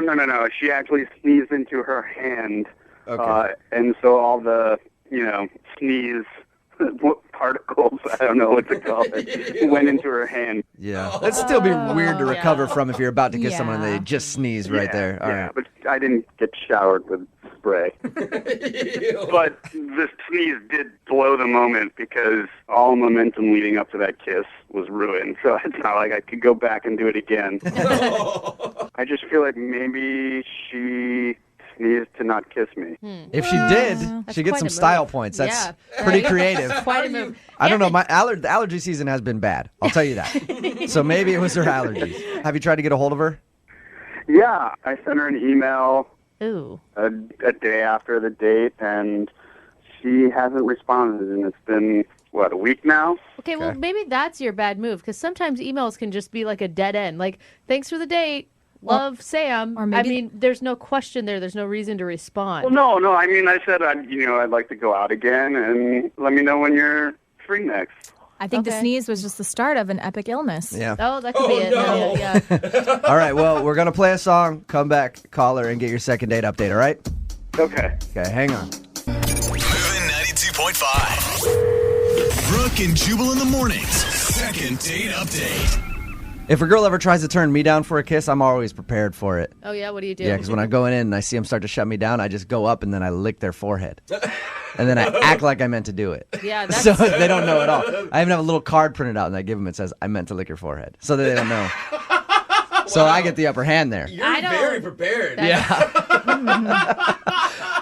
She actually sneezed into her hand, and so all the sneeze particles, I don't know what to call it, went into her hand. Yeah, that'd still be weird to recover from if you're about to kiss someone and they just sneeze right there. All right. But I didn't get showered with spray. But the sneeze did blow the moment because all momentum leading up to that kiss was ruined. So it's not like I could go back and do it again. I just feel like maybe she sneezed to not kiss me. If she did, she gets some style points. That's pretty creative. Quite a move. I don't know. The allergy season has been bad. I'll tell you that. So maybe it was her allergies. Have you tried to get a hold of her? Yeah, I sent her an email Ooh. a day after the date, and she hasn't responded, and it's been, a week now? Okay, well, maybe that's your bad move, because sometimes emails can just be like a dead end. Like, thanks for the date. Love, Sam. Or maybe, there's no question there. There's no reason to respond. Well, no. I mean, I said, I'd like to go out again, and let me know when you're free next. I think the sneeze was just the start of an epic illness. Yeah. Oh, that could be it. No. Yeah. All right, well, we're going to play a song, come back, call her, and get your second date update, all right? Okay. Okay, hang on. Moving 92.5. Brooke and Jubal in the mornings. Second date update. If a girl ever tries to turn me down for a kiss, I'm always prepared for it. Oh, yeah? What do you do? Yeah, because when I go in and I see them start to shut me down, I just go up and then I lick their forehead. And then I act like I meant to do it. Yeah, that's... So they don't know at all. I even have a little card printed out and I give them, it says, I meant to lick your forehead. So that they don't know. So I get the upper hand there. You're very prepared. Yeah.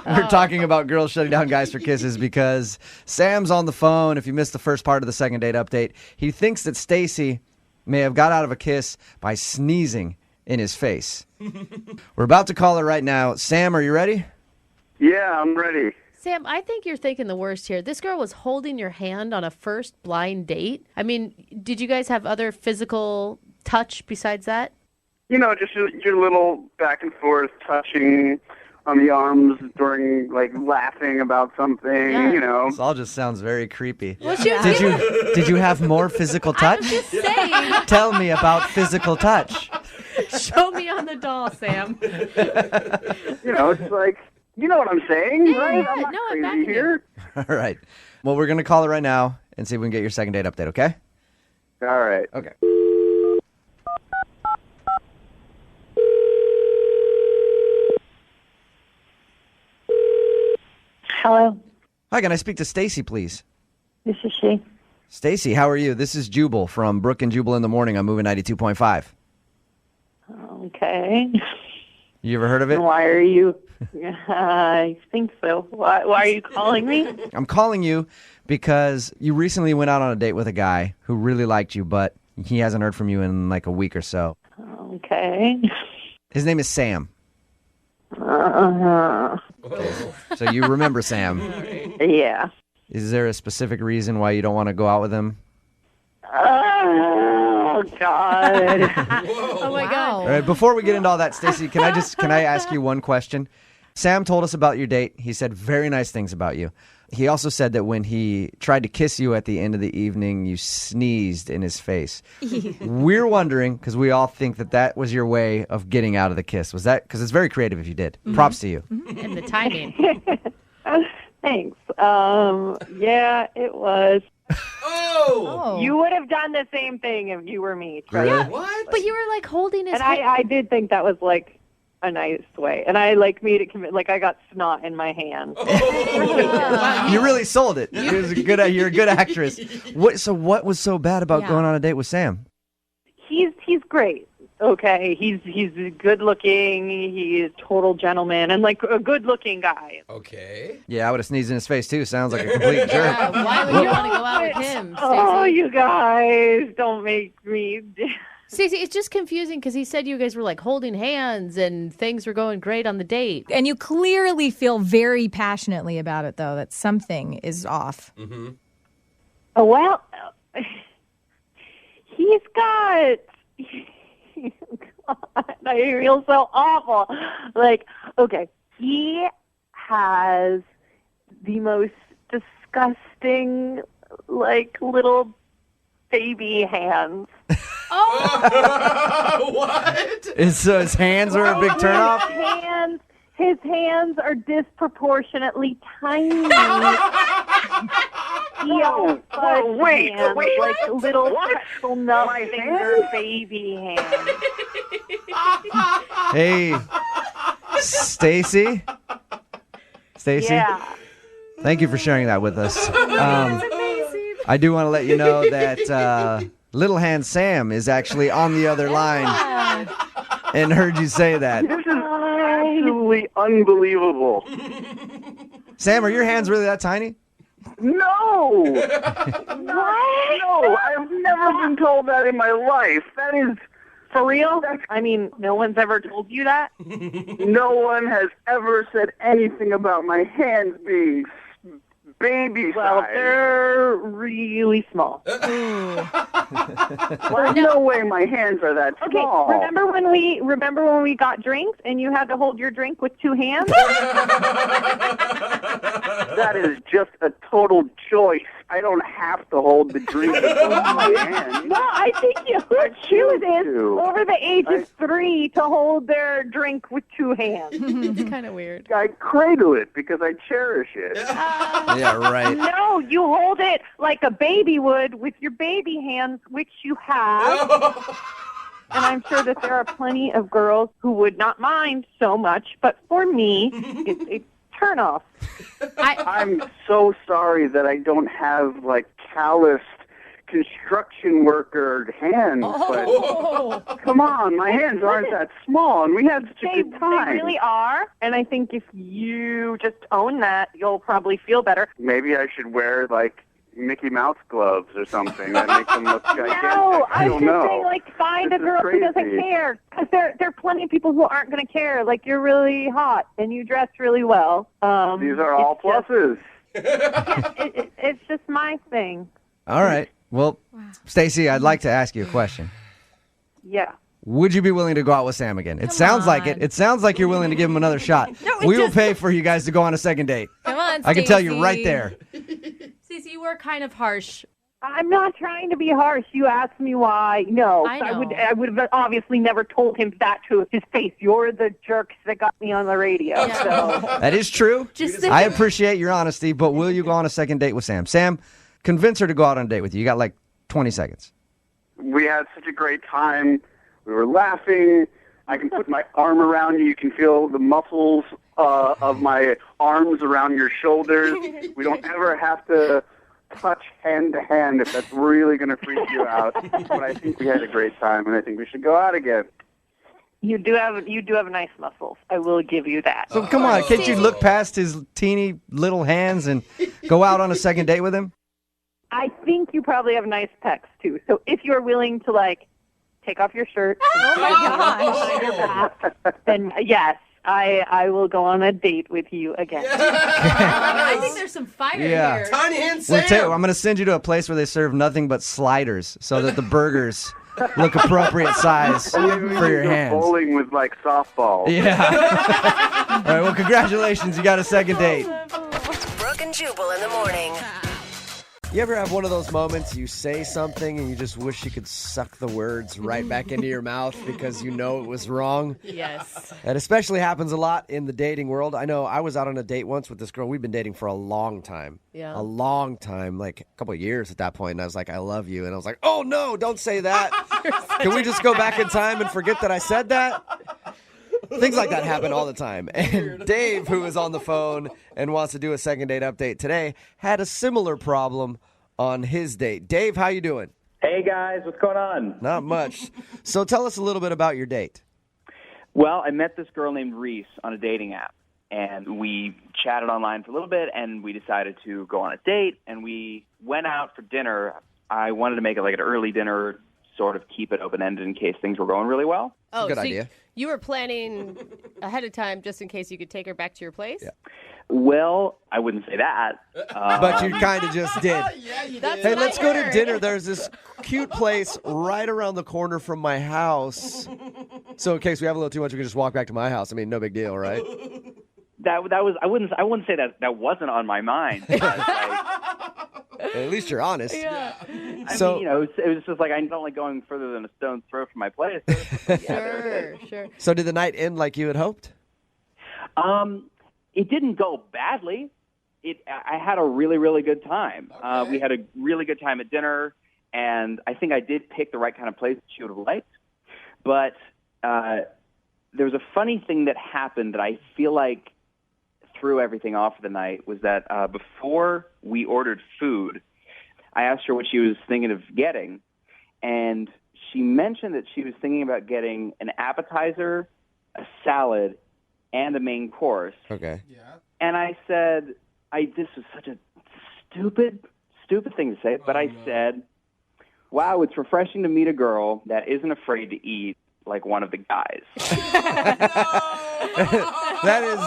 We're talking about girls shutting down guys for kisses because Sam's on the phone. If you missed the first part of the second date update, he thinks that Stacy may have got out of a kiss by sneezing in his face. We're about to call her right now. Sam, are you ready? Yeah, I'm ready. Sam, I think you're thinking the worst here. This girl was holding your hand on a first blind date. I mean, did you guys have other physical touch besides that? Just your little back and forth touching on the arms during, laughing about something, This all just sounds very creepy. Well, Did you have more physical touch? I was just saying. Tell me about physical touch. Show me on the doll, Sam. It's like, you know what I'm saying, right? I'm not I'm crazy backing here. All right. Well, we're going to call her right now and see if we can get your second date update, okay? All right. Okay. Hello, Hi, can I speak to Stacy, please? this is she. Stacy, how are you? This is Jubal from Brooke and Jubal in the Morning. I'm moving 92.5. Okay. You ever heard of it? Why are you? I think so. Why are you calling me? I'm calling you because you recently went out on a date with a guy who really liked you, but he hasn't heard from you in like a week or so. Okay. His name is Sam. Uh-huh. So you remember Sam. Yeah. Is there a specific reason why you don't want to go out with him? Oh, God. Oh, my God. All right, before we get into all that, Stacy, can I ask you one question? Sam told us about your date. He said very nice things about you. He also said that when he tried to kiss you at the end of the evening, you sneezed in his face. We're wondering, because we all think that was your way of getting out of the kiss. Was that? Because it's very creative if you did. Props to you. And the timing. Thanks. Yeah, it was. Oh! You would have done the same thing if you were me. Really? Yeah, What? but you were like holding his And hand. I did think that was a nice way. And I made it commit. I got snot in my hand. You really sold it. You're a good actress. What was so bad about going on a date with Sam? He's great. Okay, he's good looking. He's a total gentleman and a good looking guy. Okay. Yeah, I would have sneezed in his face too. Sounds like a complete jerk. Yeah, why would you want to go out with him, Stacey? Oh, you guys, don't make me. Stacey, it's just confusing because he said you guys were like holding hands and things were going great on the date. And you clearly feel very passionately about it, though, that something is off. Mm-hmm. Oh, well, he's got... God, I feel so awful. Like, okay, he has the most disgusting, like, little baby hands. Oh! What? So his hands are a big turnoff? His hands are disproportionately tiny. Wait, like little pretzel nut finger baby hands. Hey, Stacy? Stacy? Yeah. Thank you for sharing that with us. I do want to let you know that Little Hand Sam is actually on the other line and heard you say that. This is absolutely unbelievable. Sam, are your hands really that tiny? No! What? No, I've never been told that in my life. That is... For real? I mean, no one's ever told you that? No one has ever said anything about my hands being baby Well, size. they're really small. There's no way my hands are that Okay, small. remember when we got drinks and you had to hold your drink with two hands? That is just a total choice. I don't have to hold the drink with both my hands. No, I think you would choose it to. over the age of 3 to hold their drink with two hands. It's kind of weird. I cradle it because I cherish it. Yeah, right. No, you hold it like a baby would with your baby hands, which you have. And I'm sure that there are plenty of girls who would not mind so much, but for me, it's a turn off. I'm so sorry that I don't have, like, calloused construction worker hands. But come on, my hands aren't that small, and we had such a good time. They really are, and I think if you just own that, you'll probably feel better. Maybe I should wear, like, Mickey Mouse gloves or something that make them look gigantic. No, I I'm don't just know. saying, like, find This a girl is who doesn't crazy. care. Because there are plenty of people who aren't going to care. Like, you're really hot, and you dress really well. These are all pluses. It's just my thing. All right. Well, Stacy, I'd like to ask you a question. Yeah. Would you be willing to go out with Sam again? It sounds like it. It sounds like you're willing to give him another shot. We will pay for you guys to go on a second date. Come on, I can tell you right there. Stacey, you were kind of harsh. I'm not trying to be harsh. You asked me why. No, I know. I would have obviously never told him that to his face. You're the jerks that got me on the radio. Yeah. So That is true. I appreciate your honesty, but will you go on a second date with Sam? Sam, convince her to go out on a date with you. You got like 20 seconds. We had such a great time. We were laughing. I can put my arm around you. You can feel the muscles of my arms around your shoulders. We don't ever have to touch hand to hand if that's really going to freak you out. But I think we had a great time, and I think we should go out again. you do have nice muscles. I will give you that. So come on, can't you look past his teeny little hands and go out on a second date with him? I think you probably have nice pecs too. So if you're willing to like take off your shirt, then yes, I will go on a date with you again. I think there's some fire here. Tiny and Well, Sam. I'm going to send you to a place where they serve nothing but sliders so that the burgers look appropriate size for your Go hands. bowling with like softball. Yeah. All right, well, congratulations. You got a second date. Brooke and Jubal in the morning. You ever have one of those moments you say something and you just wish you could suck the words right back into your mouth because you know it was wrong? Yes. That especially happens a lot in the dating world. I know I was out on a date once with this girl. We've been dating for a long time. Yeah. A long time, like a couple of years at that point. And I was like, I love you. And I was like, oh, no, don't say that. Can we just go back in time and forget that I said that? Things like that happen all the time. And Dave, who is on the phone and wants to do a second date update today, had a similar problem on his date. Dave, how you doing? Hey, guys. What's going on? Not much. So tell us a little bit about your date. Well, I met this girl named Reese on a dating app, and we chatted online for a little bit, and we decided to go on a date, and we went out for dinner. I wanted to make it like an early dinner, sort of keep it open-ended in case things were going really well. Oh, Good so idea. You were planning ahead of time just in case you could take her back to your place? Yeah. Well, I wouldn't say that. But you kind of just did. Yeah, you That's did. Hey, what let's I go to heard. dinner. There's this cute place right around the corner from my house. So in case we have a little too much, we can just walk back to my house. I mean, no big deal, right? That was I wouldn't say that wasn't on my mind. But, like, At least you're honest. Yeah. I So- mean, it was just like I don't like going further than a stone's throw from my place. Sure. So did the night end like you had hoped? It didn't go badly. I had a really, really good time. Okay. We had a really good time at dinner, and I think I did pick the right kind of place that she would have liked. But there was a funny thing that happened that I feel like threw everything off for the night was that before we ordered food, I asked her what she was thinking of getting, and she mentioned that she was thinking about getting an appetizer, a salad, and a main course. Okay. Yeah. And I said, this was such a stupid thing to say, but I said, wow, it's refreshing to meet a girl that isn't afraid to eat like one of the guys. That is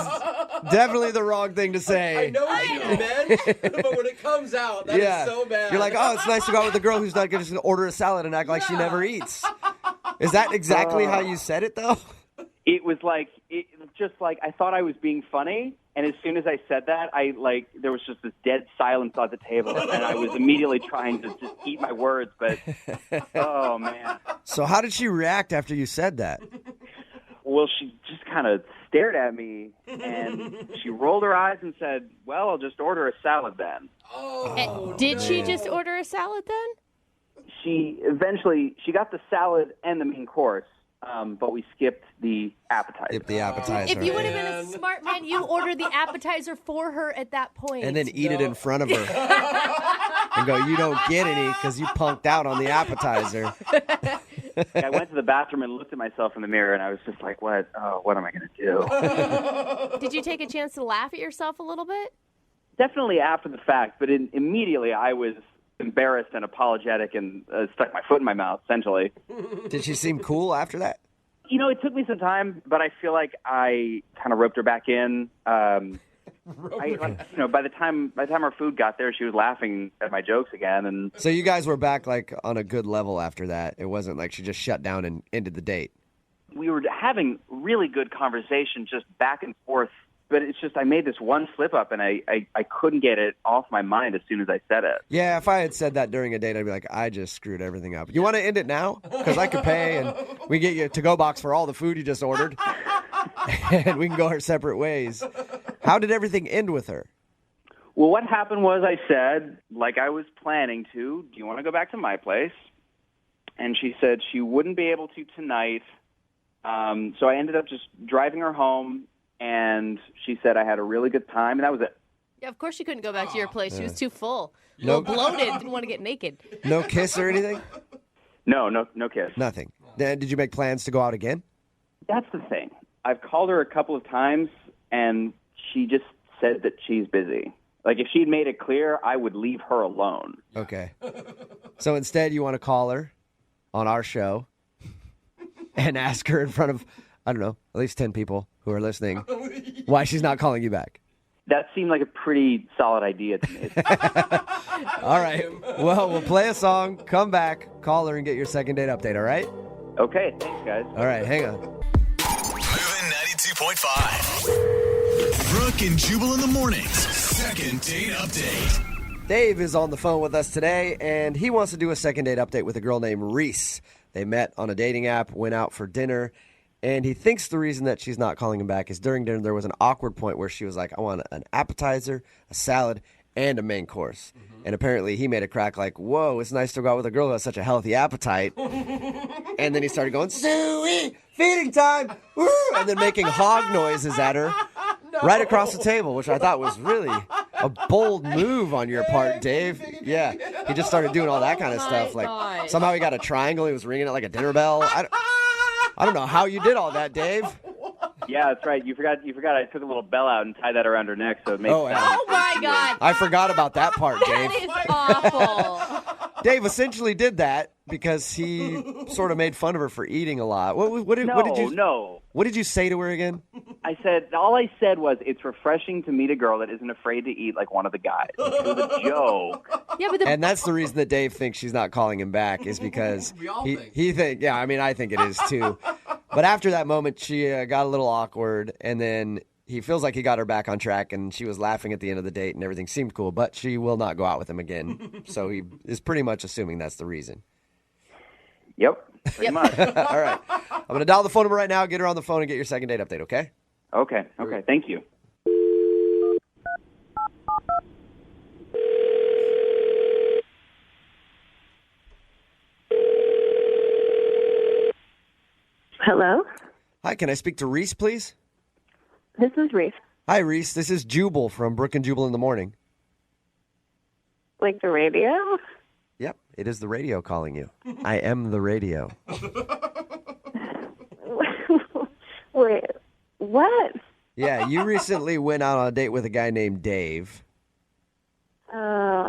definitely the wrong thing to say. I know what you meant, but when it comes out, that is so bad. You're like, oh, it's nice to go out with a girl who's not going to just order a salad and act like she never eats. Is that exactly how you said it, though? It was like, I thought I was being funny, and as soon as I said that, there was just this dead silence at the table, and I was immediately trying to just eat my words, but, oh, man. So how did she react after you said that? Well, she just kind of stared at me, and she rolled her eyes and said, well, I'll just order a salad then. Oh, Did she just order a salad then? She got the salad and the main course, but we skipped the appetizer. Skip the appetizer. If you would have been a smart man, you order the appetizer for her at that point. And then eat it in front of her. And go, you don't get any because you punked out on the appetizer. I went to the bathroom and looked at myself in the mirror, and I was just like, what am I going to do? Did you take a chance to laugh at yourself a little bit? Definitely after the fact, but immediately I was embarrassed and apologetic and stuck my foot in my mouth, essentially. Did she seem cool after that? You know, it took me some time, but I feel like I kind of roped her back in. By the time our food got there, she was laughing at my jokes again. And So you guys were back like on a good level after that. It wasn't like she just shut down and ended the date. we were having really good conversation, just back and forth. But it's just I made this one slip up, and I couldn't get it off my mind as soon as I said it. Yeah, if I had said that during a date, I'd be like, I just screwed everything up. You want to end it now? Because I could pay, and we get you a to-go box for all the food you just ordered, and we can go our separate ways. How did everything end with her? Well, what happened was I said, like I was planning to, do you want to go back to my place? And she said she wouldn't be able to tonight. So I ended up just driving her home. And she said I had a really good time, and that was it. Yeah, of course she couldn't go back to your place. She was too full. A No- little bloated, didn't want to get naked. No kiss or anything? No kiss. Nothing. Then did you make plans to go out again? That's the thing. I've called her a couple of times, and she just said that she's busy. Like, if she'd made it clear, I would leave her alone. Okay. So instead, you want to call her on our show and ask her in front of, I don't know, at least 10 people who are listening why she's not calling you back. That seemed like a pretty solid idea to me. All right. Well, we'll play a song, come back, call her, and get your second date update, all right? Okay, thanks, guys. All right, hang on. Moving 92.5. Brooke and Jubal in the mornings. Second date update. Dave is on the phone with us today, and he wants to do a second date update with a girl named Reese. They met on a dating app, went out for dinner, and he thinks the reason that she's not calling him back is during dinner there was an awkward point where she was like, I want an appetizer, a salad, and a main course. And apparently he made a crack like, whoa, it's nice to go out with a girl who has such a healthy appetite. And then he started going, Suey, feeding time, woo, and then making hog noises at her right across the table, which I thought was really a bold move on your part, Dave. Yeah, he just started doing all that kind of stuff. Like somehow he got a triangle, he was ringing it like a dinner bell. I don't know how you did all that, Dave. Yeah, that's right. You forgot I took a little bell out and tied that around her neck, so it makes sense. Oh, my God. I forgot about that part, Dave. That is awful. Dave essentially did that, because he sort of made fun of her for eating a lot. What did you? No. What did you say to her again? All I said was, it's refreshing to meet a girl that isn't afraid to eat like one of the guys. It was a joke. Yeah, but And that's the reason that Dave thinks she's not calling him back is because he think. Yeah, I mean, I think it is too. But after that moment, she got a little awkward, and then he feels like he got her back on track, and she was laughing at the end of the date, and everything seemed cool. But she will not go out with him again. So he is pretty much assuming that's the reason. Yep, pretty much. All right. I'm going to dial the phone number right now, get her on the phone, and get your second date update, okay? Okay, thank you. Hello? Hi, can I speak to Reese, please? This is Reese. Hi, Reese. This is Jubal from Brooke and Jubal in the morning. Like the radio? Yep, it is the radio calling you. I am the radio. Wait, what? Yeah, you recently went out on a date with a guy named Dave. And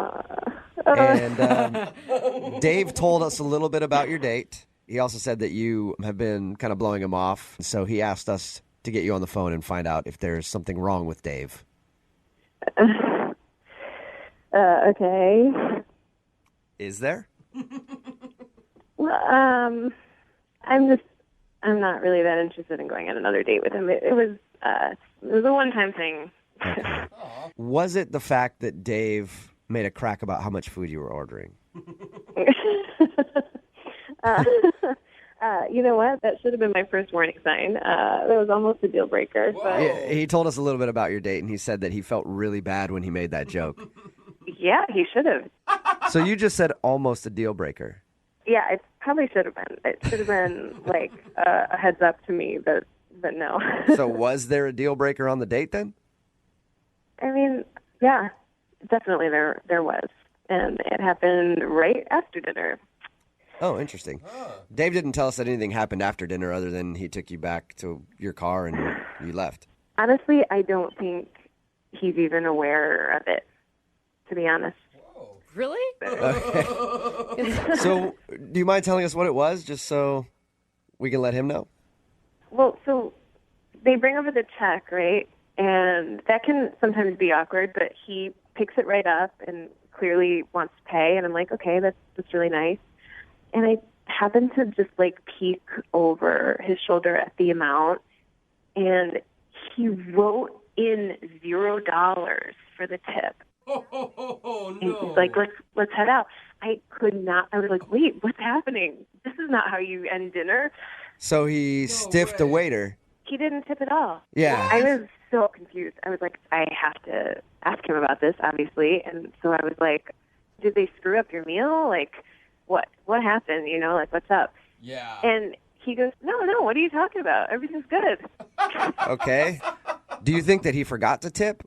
Dave told us a little bit about your date. He also said that you have been kind of blowing him off. So he asked us to get you on the phone and find out if there's something wrong with Dave. Okay. Is there? Well, I'm not really that interested in going on another date with him. It was a one-time thing. Okay. Was it the fact that Dave made a crack about how much food you were ordering? You know what? That should have been my first warning sign. That was almost a deal breaker. But He told us a little bit about your date, and he said that he felt really bad when he made that joke. yeah, he should have. So you just said almost a deal breaker. Yeah, it probably should have been. It should have been like a heads up to me, but no. So was there a deal breaker on the date then? I mean, yeah, definitely there was, and it happened right after dinner. Oh, interesting. Dave didn't tell us that anything happened after dinner other than he took you back to your car and you left. Honestly, I don't think he's even aware of it, to be honest. Really? Okay. So, do you mind telling us what it was, just so we can let him know? Well, so they bring over the check, right? And that can sometimes be awkward, but he picks it right up and clearly wants to pay. And I'm like, okay, that's really nice. And I happened to just like peek over his shoulder at the amount, and he wrote in $0 for the tip. Oh, And he's like, let's head out. I could not. I was like, wait, what's happening? This is not how you end dinner. So he stiffed the waiter. He didn't tip at all. Yeah. I was so confused. I was like, I have to ask him about this, obviously. And so I was like, did they screw up your meal? Like, what happened? You know, like, what's up? Yeah. And he goes, no, what are you talking about? Everything's good. Okay. Do you think that he forgot to tip?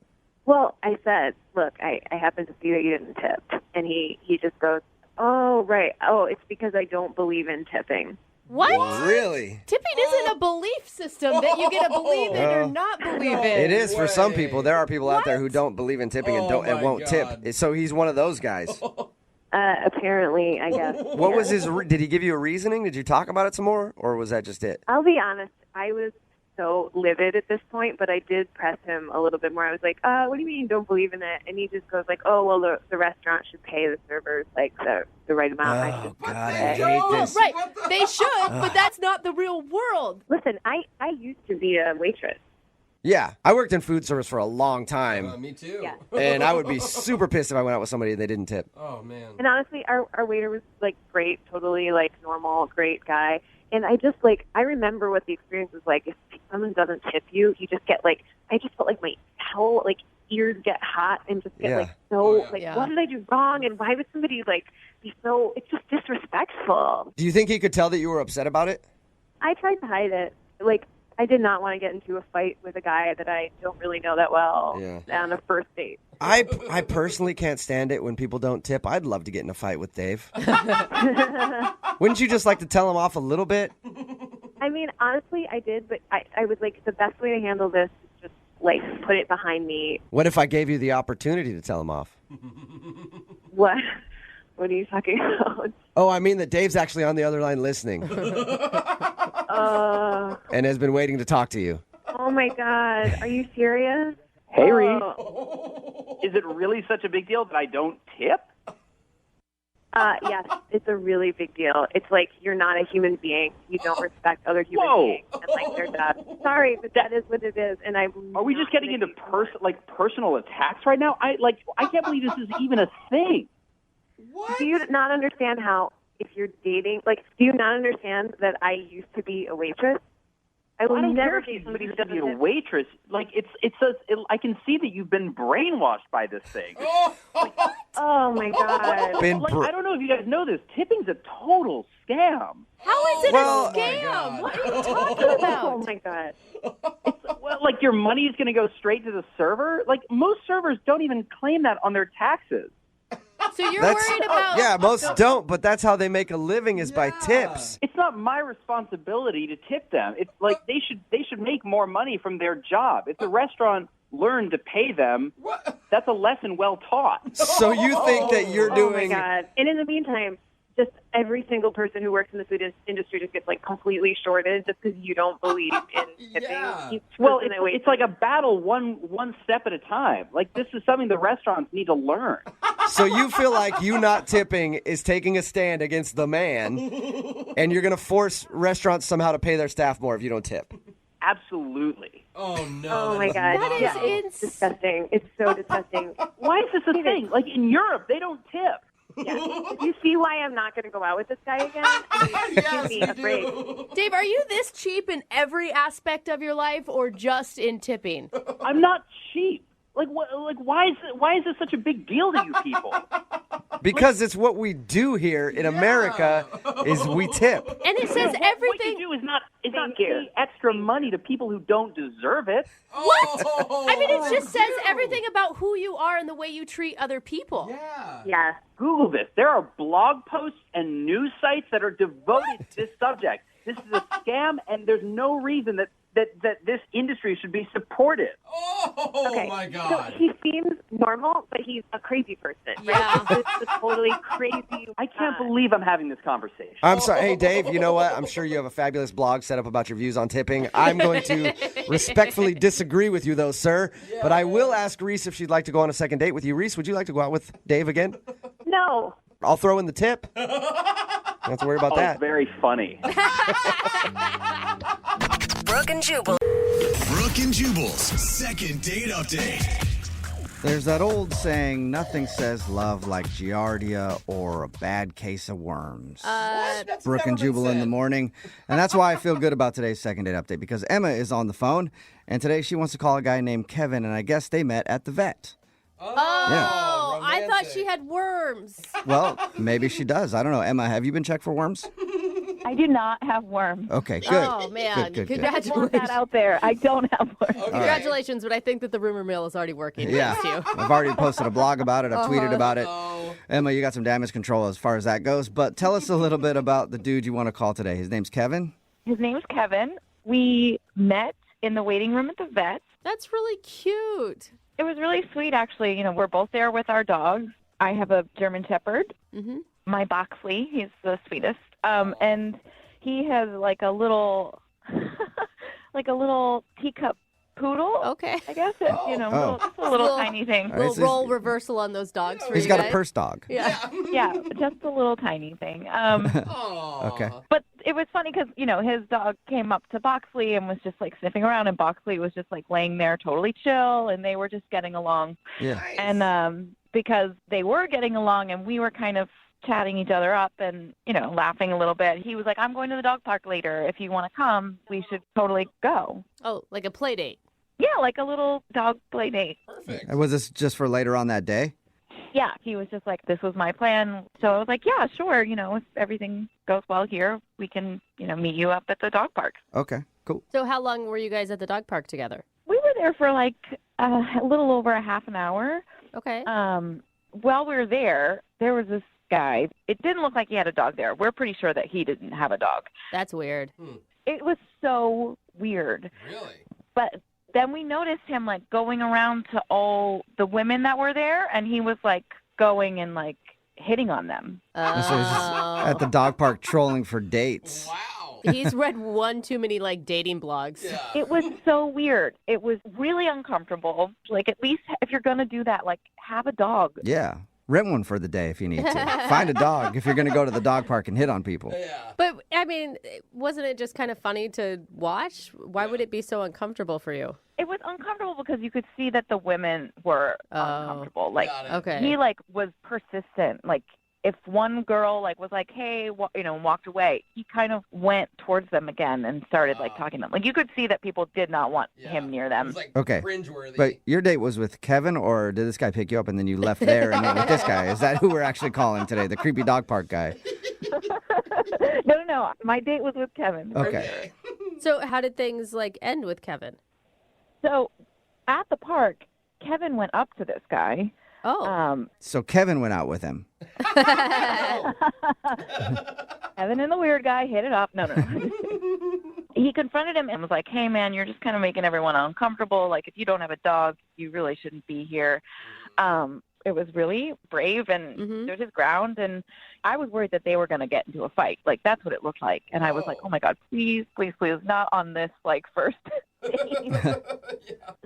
Well, I said, look, I happen to see that you didn't tip. And he just goes, oh, right. Oh, it's because I don't believe in tipping. What? Really? Tipping isn't a belief system that you get to believe in or not believe in. It is for some people. There are people out there who don't believe in tipping and won't tip. So he's one of those guys. Apparently, I guess. What was his? Did he give you a reasoning? Did you talk about it some more, or was that just it? I'll be honest. I was so livid at this point, but I did press him a little bit more. I was like, what do you mean you don't believe in it? And he just goes like, oh, well, the restaurant should pay the servers like the right amount. Oh, God, I hate this. Right. They should, but that's not the real world. Listen, I used to be a waitress. Yeah, I worked in food service for a long time. Me too. Yeah. And I would be super pissed if I went out with somebody and they didn't tip. Oh, man. And honestly, our waiter was like great, totally like normal, great guy. And I just like, I remember what the experience was like. If someone doesn't tip you, you just get like, I just felt like my whole like ears get hot and just get like so what did I do wrong? And why would somebody like be so, it's just disrespectful. Do you think he could tell that you were upset about it? I tried to hide it. Like, I did not want to get into a fight with a guy that I don't really know that well on a first date. I personally can't stand it when people don't tip. I'd love to get in a fight with Dave. Wouldn't you just like to tell him off a little bit? I mean, honestly, I did, but I was like, the best way to handle this is just like put it behind me. What if I gave you the opportunity to tell him off? What? What are you talking about? Oh, I mean that Dave's actually on the other line listening and has been waiting to talk to you. Oh my God. Are you serious? Hey, Reese. Is it really such a big deal that I don't tip? Yes, it's a really big deal. It's like you're not a human being. You don't respect other human beings. And like their job. Sorry, but that is what it is. And Are we just getting into personal attacks right now? I can't believe this is even a thing. What? Do you not understand how if you're dating, do you not understand that I used to be a waitress? I will don't never care if date you somebody used who to be a doesn't. waitress. I can see that you've been brainwashed by this thing. Oh my God. I don't know if you guys know this. Tipping's a total scam. How is it Well- a scam? What are you talking about? Oh my God. Your money is going to go straight to the server? Most servers don't even claim that on their taxes. So you're worried about... Yeah, most don't, but that's how they make a living is by tips. It's not my responsibility to tip them. It's like they should make more money from their job. If the restaurant learned to pay them, that's a lesson well taught. So you think that you're doing... Oh my God. And in the meantime, just every single person who works in the food industry just gets completely shorted just because you don't believe in tipping. Well, it's like a battle one step at a time. This is something the restaurants need to learn. So you feel like you not tipping is taking a stand against the man, and you're going to force restaurants somehow to pay their staff more if you don't tip. Absolutely. Oh, no. Oh, my God. That is It's disgusting. It's so disgusting. Why is this a thing? In Europe, they don't tip. Yeah. You see why I'm not going to go out with this guy again? Give me a break. Dave, are you this cheap in every aspect of your life or just in tipping? I'm not cheap. Why is this such a big deal to you people? Because it's what we do here in America is we tip. And it says What everything... you do is not pay extra money to people who don't deserve it. What? I mean, it just says everything about who you are and the way you treat other people. Yeah. Google this. There are blog posts and news sites that are devoted to this subject. This is a scam, and there's no reason that this industry should be supported. Okay. My God. So he seems normal, but he's a crazy person. Right? Yeah. This is a totally crazy. I can't believe I'm having this conversation. I'm sorry. Hey, Dave, you know what? I'm sure you have a fabulous blog set up about your views on tipping. I'm going to respectfully disagree with you, though, sir. But I will ask Reese if she'd like to go on a second date with you. Reese, would you like to go out with Dave again? No. I'll throw in the tip. Don't have to worry about that. Very funny. Brooke and Jubal. Brooke and Jubal's second date update. There's that old saying, nothing says love like giardia or a bad case of worms. Brooke and Jubal in the morning. And that's why I feel good about today's second date update, because Emma is on the phone, and today she wants to call a guy named Kevin, and I guess they met at the vet. Oh, I thought she had worms. Well, maybe she does. I don't know. Emma, have you been checked for worms? I do not have worms. Okay, good. Oh, man. Good. I just want that out there. I don't have worms. Congratulations, but I think that the rumor mill is already working Yeah, against you. I've already posted a blog about it. I've tweeted about it. Emma, you got some damage control as far as that goes. But tell us a little bit about the dude you want to call today. His name's Kevin. His name is Kevin. We met in the waiting room at the vet. That's really cute. It was really sweet, actually. You know, we're both there with our dogs. I have a German Shepherd. Mm-hmm. My Boxley, he's the sweetest. And he has like a little teacup poodle. Okay. I guess it's, just a little tiny thing. Little role reversal on those dogs for He's you got guys. a purse dog. Yeah. Yeah, just a little tiny thing. Okay. But it was funny because, his dog came up to Boxley and was just like sniffing around, and Boxley was just like laying there totally chill, and they were just getting along. Yeah. And because they were getting along and we were kind of chatting each other up and, laughing a little bit, he was like, I'm going to the dog park later. If you want to come, we should totally go. Oh, like a play date. Yeah, like a little dog play date. Perfect. And was this just for later on that day? Yeah, he was just like, this was my plan. So I was like, yeah, sure. If everything goes well here, we can, meet you up at the dog park. Okay, cool. So how long were you guys at the dog park together? We were there for like a little over a half an hour. Okay. While we were there was this guy. It didn't look like he had a dog there. We're pretty sure that he didn't have a dog. That's weird. It was so weird. Really? But then we noticed him like going around to all the women that were there, and he was like going and like hitting on them. So he's just at the dog park trolling for dates. He's read one too many like dating blogs. Yeah. It was so weird. It was really uncomfortable. Like, at least if you're going to do that, like, have a dog. Yeah. Rent one for the day if you need to. Find a dog if you're going to go to the dog park and hit on people. But, I mean, wasn't it just kind of funny to watch? Why would it be so uncomfortable for you? It was uncomfortable because you could see that the women were uncomfortable. Like, he, like, was persistent. Like, if one girl, like, was like, hey, walked away, he kind of went towards them again and started, like, talking to them. Like, you could see that people did not want him near them. It was, like, Okay. cringe-worthy. But your date was with Kevin, or did this guy pick you up and then you left there and went with this guy? Is that who we're actually calling today, the creepy dog park guy? No. My date was with Kevin. Okay. So how did things, like, end with Kevin? So at the park, Kevin went up to this guy. Oh. So Kevin went out with him. Evan and the weird guy hit it off. No. He confronted him and was like, hey, man, you're just kind of making everyone uncomfortable. Like, if you don't have a dog, you really shouldn't be here. It was really brave and stood his ground. And I was worried that they were going to get into a fight. Like, that's what it looked like. And I was like, oh, my God, please, not on this, like, first date.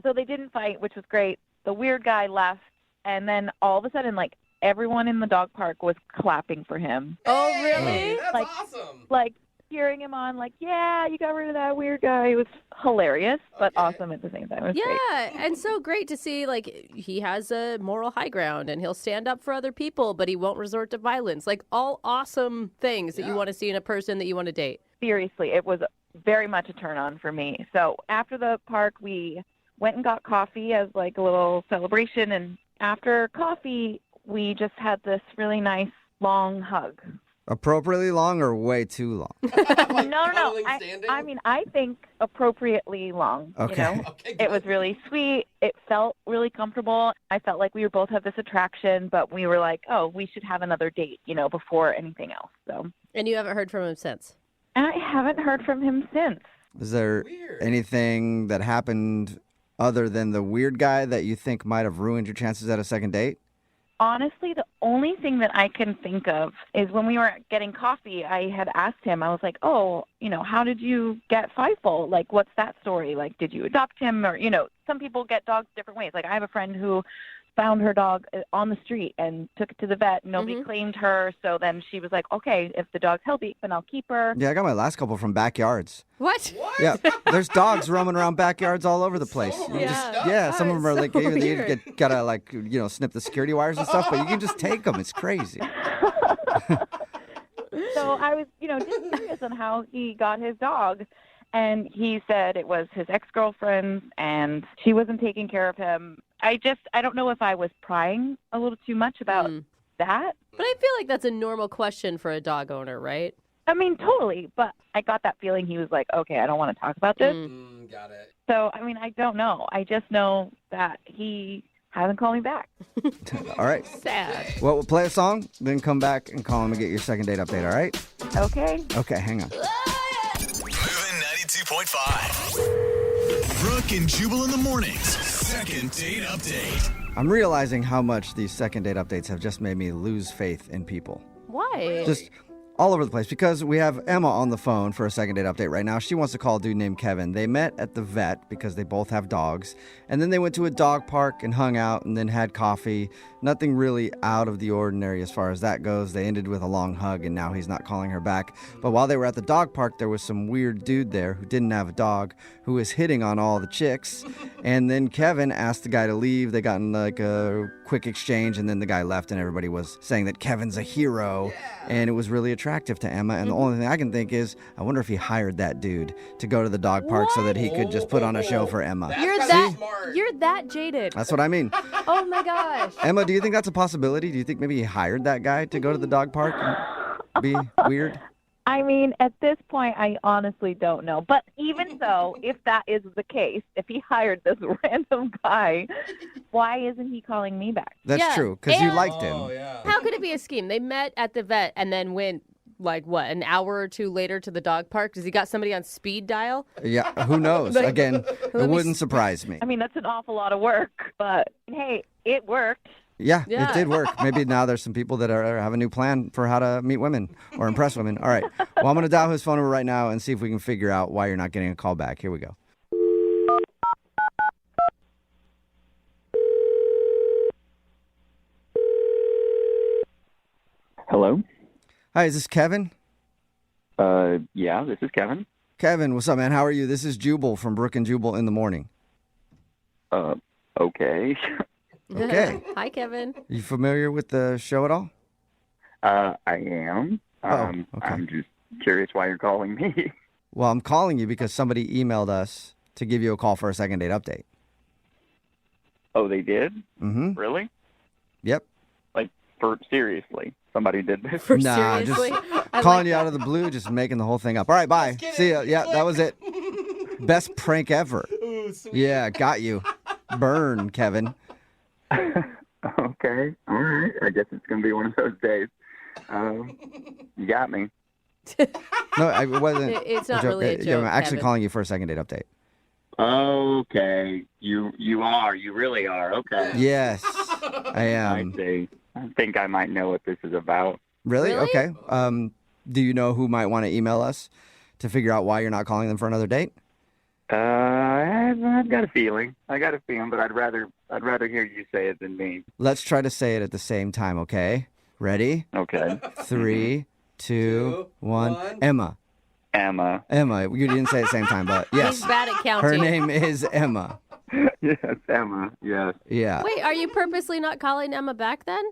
So they didn't fight, which was great. The weird guy left. And then all of a sudden, like, everyone in the dog park was clapping for him. Oh, really? That's like, awesome. Like, cheering him on, like, yeah, you got rid of that weird guy. It was hilarious, but awesome at the same time. It was great. And so great to see, like, he has a moral high ground and he'll stand up for other people, but he won't resort to violence. Like, all awesome things that you want to see in a person that you want to date. Seriously, it was very much a turn on for me. So after the park, we went and got coffee as, like, a little celebration, and after coffee, we just had this really nice long hug. Appropriately long or way too long? No. I mean, I think appropriately long. Okay. You know? It was really sweet. It felt really comfortable. I felt like we both have this attraction, but we were like, oh, we should have another date, before anything else. So. And you haven't heard from him since? I haven't heard from him since. Is there anything that happened other than the weird guy that you think might have ruined your chances at a second date? Honestly, the only thing that I can think of is when we were getting coffee, I had asked him, I was like, oh, how did you get Feifel? Like, what's that story? Like, did you adopt him? Or, some people get dogs different ways. Like, I have a friend who found her dog on the street and took it to the vet. Nobody claimed her. So then she was like, okay, if the dog's healthy, then I'll keep her. Yeah, I got my last couple from backyards. What? Yeah, there's dogs roaming around backyards all over the place. Some of them are like, you gotta like, snip the security wires and stuff, but you can just take them. It's crazy. So I was, just curious on how he got his dog. And he said it was his ex-girlfriend's and she wasn't taking care of him. I don't know if I was prying a little too much about that. But I feel like that's a normal question for a dog owner, right? I mean, totally. But I got that feeling he was like, okay, I don't want to talk about this. Got it. So, I mean, I don't know. I just know that he hasn't called me back. All right. Sad. Well, we'll play a song, then come back and call him and get your second date update, all right? Okay. Okay, hang on. Moving 92.5. Brooke and Jubal in the mornings. Second date update. I'm realizing how much these second date updates have just made me lose faith in people. Why? Just all over the place, because we have Emma on the phone for a second date update right now. She wants to call a dude named Kevin. They met at the vet because they both have dogs, and then they went to a dog park and hung out and then had coffee. Nothing really out of the ordinary as far as that goes. They ended with a long hug, and now he's not calling her back. But while they were at the dog park, there was some weird dude there who didn't have a dog who was hitting on all the chicks. And then Kevin asked the guy to leave. They got in like a quick exchange, and then the guy left, and everybody was saying that Kevin's a hero. And it was really attractive to Emma. And the only thing I can think is, I wonder if he hired that dude to go to the dog park so that he could just put on a show for Emma. You're that jaded. That's what I mean. Oh my gosh. Emma, do you think that's a possibility? Do you think maybe he hired that guy to go to the dog park and be weird? I mean, at this point, I honestly don't know. But even so, if that is the case, if he hired this random guy, why isn't he calling me back? That's true, because you liked him. How could it be a scheme? They met at the vet and then went, an hour or two later to the dog park? Does he got somebody on speed dial? Yeah, who knows? Again, it wouldn't surprise me. I mean, that's an awful lot of work. But, hey, it worked. Yeah, Yeah. it did work. Maybe now there's some people that have a new plan for how to meet women or impress women. All right. Well, I'm going to dial his phone number right now and see if we can figure out why you're not getting a call back. Here we go. Hello? Hi, is this Kevin? Yeah, this is Kevin. Kevin, what's up, man? How are you? This is Jubal from Brooke and Jubal in the morning. Okay. Okay. Hi, Kevin. You familiar with the show at all? I am. Okay. I'm just curious why you're calling me. Well, I'm calling you because somebody emailed us to give you a call for a second date update. Oh, they did? Mm-hmm. Really? Yep. Like, seriously, somebody did this? Nah, just calling you out of the blue, just making the whole thing up. All right, bye. See ya. Yeah, that was it. Best prank ever. Ooh, sweet. Yeah, got you. Burn, Kevin. Okay. All right. I guess it's going to be one of those days. You got me. No, it wasn't. It's not a really a joke, I'm actually Kevin. calling you for a second date update. Okay. You are. You really are. Okay. Yes, I am. I see. I think I might know what this is about. Really? Okay. Do you know who might want to email us to figure out why you're not calling them for another date? I've got a feeling. But I'd rather hear you say it than me. Let's try to say it at the same time, okay? Ready? Okay. 3, 2, 1. Emma. Emma. You didn't say it at the same time, but yes. He's bad at counting. Her name is Emma. Yes, Emma. Yes. Yeah. Wait, are you purposely not calling Emma back then?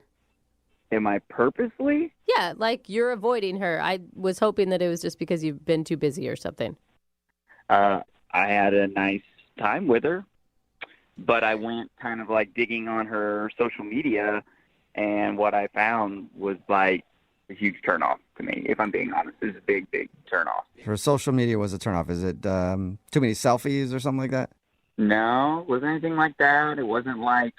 Am I purposely? Yeah, like you're avoiding her. I was hoping that it was just because you've been too busy or something. I had a nice time with her, but I went kind of like digging on her social media, and what I found was like a huge turnoff to me. If I'm being honest, it's a big, big turnoff. Her social media was a turnoff. Is it too many selfies or something like that? No, it wasn't anything like that. It wasn't like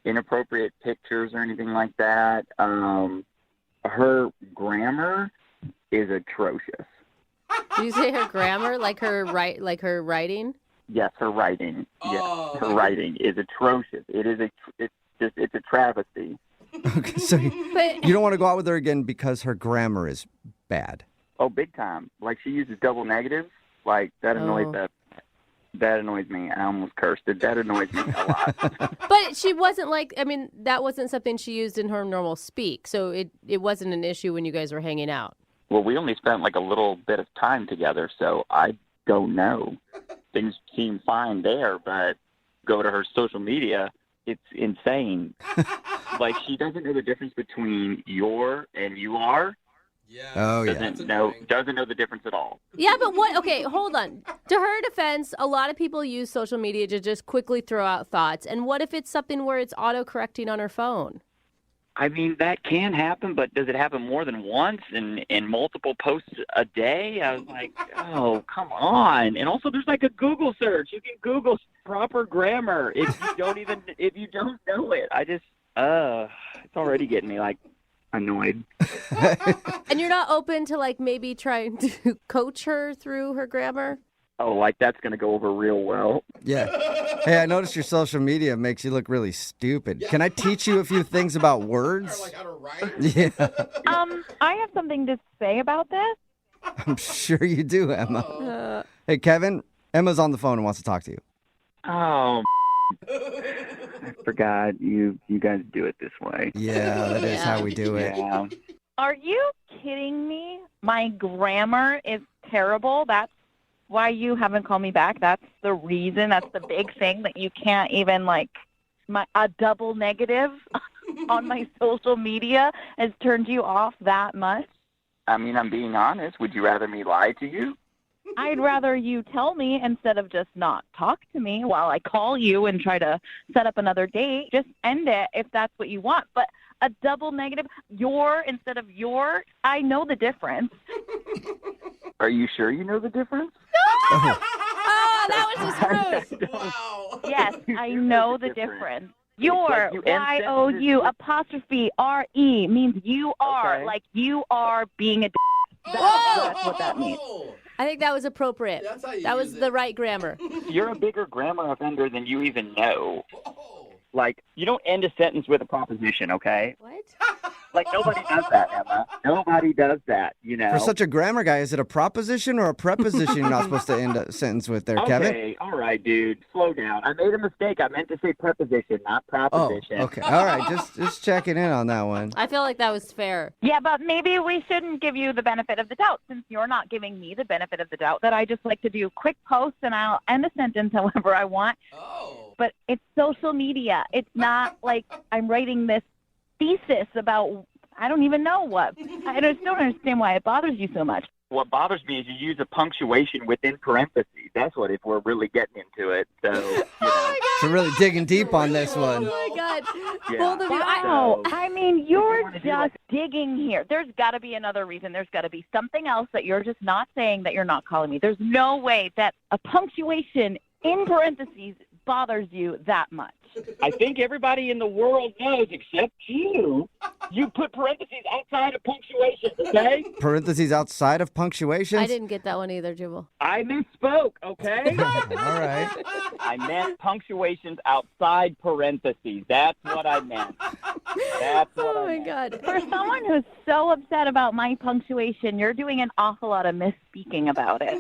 inappropriate pictures or anything like that. Her grammar is atrocious. Did you say her grammar, like her writing? Yes, her writing. Yes, her writing is atrocious. It's a travesty. Okay, so you don't want to go out with her again because her grammar is bad. Oh, big time. Like she uses double negatives. Like that annoys that annoys me. I almost cursed it. That annoys me a lot. But she wasn't that wasn't something she used in her normal speak. So it wasn't an issue when you guys were hanging out. Well, we only spent like a little bit of time together, so I don't know. Things seem fine there, but go to her social media, it's insane. Like she doesn't know the difference between your and you are. Yeah. Oh, yeah. Doesn't know the difference at all. Yeah, but what? Okay, hold on. To her defense, a lot of people use social media to just quickly throw out thoughts. And what if it's something where it's auto-correcting on her phone? I mean, that can happen, but does it happen more than once and multiple posts a day? I was like, oh, come on. And also there's like a Google search. You can Google proper grammar if you don't know it. It's already getting me like annoyed. And you're not open to like maybe trying to coach her through her grammar? Oh, like that's going to go over real well. Yeah. Hey, I noticed your social media makes you look really stupid. Can I teach you a few things about words? Or like how to write. Yeah. I have something to say about this. I'm sure you do, Emma. Hey, Kevin, Emma's on the phone and wants to talk to you. Oh, I forgot you guys do it this way. Yeah, that is how we do it. Yeah. Are you kidding me? My grammar is terrible. That's why you haven't called me back. That's the reason. That's the big thing that you can't even a double negative on my social media has turned you off that much. I mean, I'm being honest. Would you rather me lie to you? I'd rather you tell me instead of just not talk to me while I call you and try to set up another date. Just end it if that's what you want. But a double negative, your instead of your, I know the difference. Are you sure you know the difference? Oh, that was just rude. Wow. Yes, I know the difference. Your, you Y-O-U, apostrophe R-E means you are, Okay. like you are being a d***. That's what that means. I think that was appropriate. That's how you That was use the it. right grammar. You're a bigger grammar offender than you even know. Like, you don't end a sentence with a proposition, okay? What? Like, nobody does that, Emma. Nobody does that, you know? For such a grammar guy, is it a proposition or a preposition you're not supposed to end a sentence with there, Kevin? Okay, all right, dude. Slow down. I made a mistake. I meant to say preposition, not proposition. Oh, okay. All right, just checking in on that one. I feel like that was fair. Yeah, but maybe we shouldn't give you the benefit of the doubt since you're not giving me the benefit of the doubt that I just like to do quick posts and I'll end a sentence however I want. Oh. But it's social media. It's not like I'm writing this thesis about I don't even know what. I just don't understand why it bothers you so much. What bothers me is you use a punctuation within parentheses. That's what, if we're really getting into it. So, you know. So really digging deep on this one. Oh my God. Yeah. Both of you. Wow. I mean, you're just digging here. There's got to be another reason. There's got to be something else that you're just not saying that you're not calling me. There's no way that a punctuation in parentheses bothers you that much. I think everybody in the world knows, except you, you put parentheses outside of punctuation, okay? Parentheses outside of punctuations? I didn't get that one either, Jubal. I misspoke, okay? All right. I meant punctuations outside parentheses. That's what I meant. That's what Oh I my meant. God. For someone who's so upset about my punctuation, you're doing an awful lot of misspeaking about it.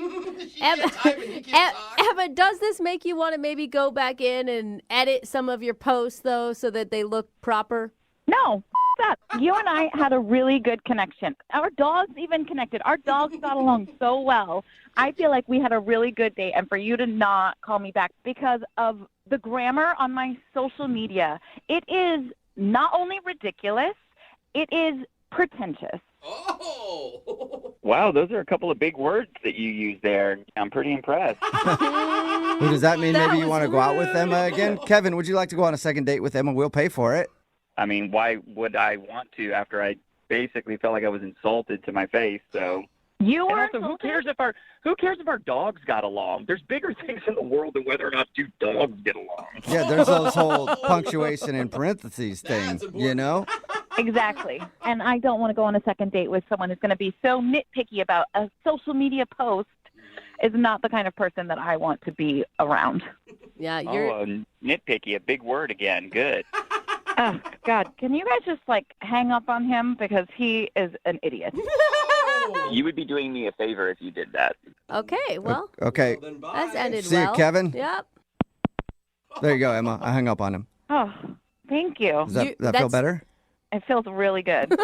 Emma, does this make you want to maybe go back in and edit some of your posts, though, so that they look proper? No, that. You and I had a really good connection. Our dogs even connected. Our dogs got along so well. I feel like we had a really good date, and for you to not call me back because of the grammar on my social media, it is not only ridiculous, it is pretentious. Oh. Wow, those are a couple of big words that you used there. I'm pretty impressed. Well, does that mean maybe you want to go out with Emma again? Kevin, would you like to go on a second date with Emma? We'll pay for it. I mean, why would I want to after I basically felt like I was insulted to my face? So You and were also, who cares if our dogs got along? There's bigger things in the world than whether or not two dogs get along. Yeah, there's those whole punctuation and parentheses thing, you know? Exactly. And I don't want to go on a second date with someone who's going to be so nitpicky about a social media post is not the kind of person that I want to be around. Yeah, you're... Oh, nitpicky, a big word again. Good. Oh, God. Can you guys just, hang up on him? Because he is an idiot. You would be doing me a favor if you did that. Okay, well, Okay. that's ended See well. you, Kevin. Yep. There you go, Emma. I hung up on him. Oh, thank you. Does that feel better? It feels really good.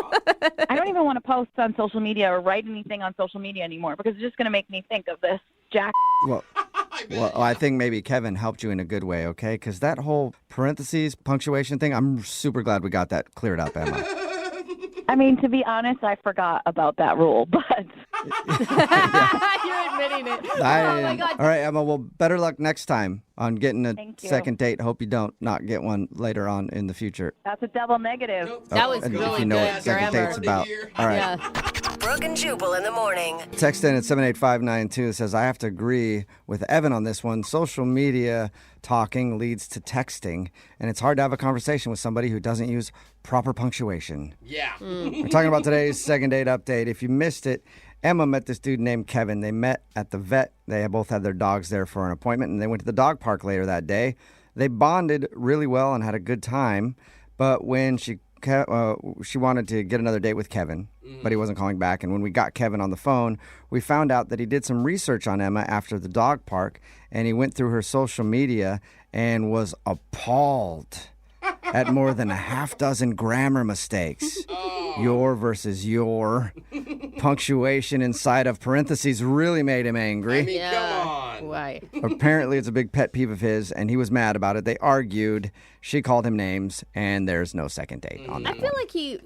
I don't even want to post on social media or write anything on social media anymore because it's just going to make me think of this jack. Well, I think maybe Kevin helped you in a good way, okay? Because that whole parentheses, punctuation thing, I'm super glad we got that cleared up, Emma. I mean, to be honest, I forgot about that rule, but... You're admitting it. Oh, my God. All right, Emma, well, better luck next time on getting a Thank you. second date. Hope you don't not get one later on in the future. That's a double negative. That was and really if you know good what second grammar. date's about. All right. Yeah. Brooke and Jubal in the morning. Text in at 78592. It says, I have to agree with Evan on this one. Social media talking leads to texting, and it's hard to have a conversation with somebody who doesn't use proper punctuation. Yeah. We're talking about today's second date update. If you missed it, Emma met this dude named Kevin. They met at the vet. They both had their dogs there for an appointment, and they went to the dog park later that day. They bonded really well and had a good time, but when she wanted to get another date with Kevin, but he wasn't calling back. And when we got Kevin on the phone, we found out that he did some research on Emma after the dog park, and he went through her social media and was appalled at more than a half dozen grammar mistakes. Your versus your. Punctuation inside of parentheses really made him angry. I mean, come on. Why? Apparently, it's a big pet peeve of his, and he was mad about it. They argued. She called him names, and there's no second date on that I feel like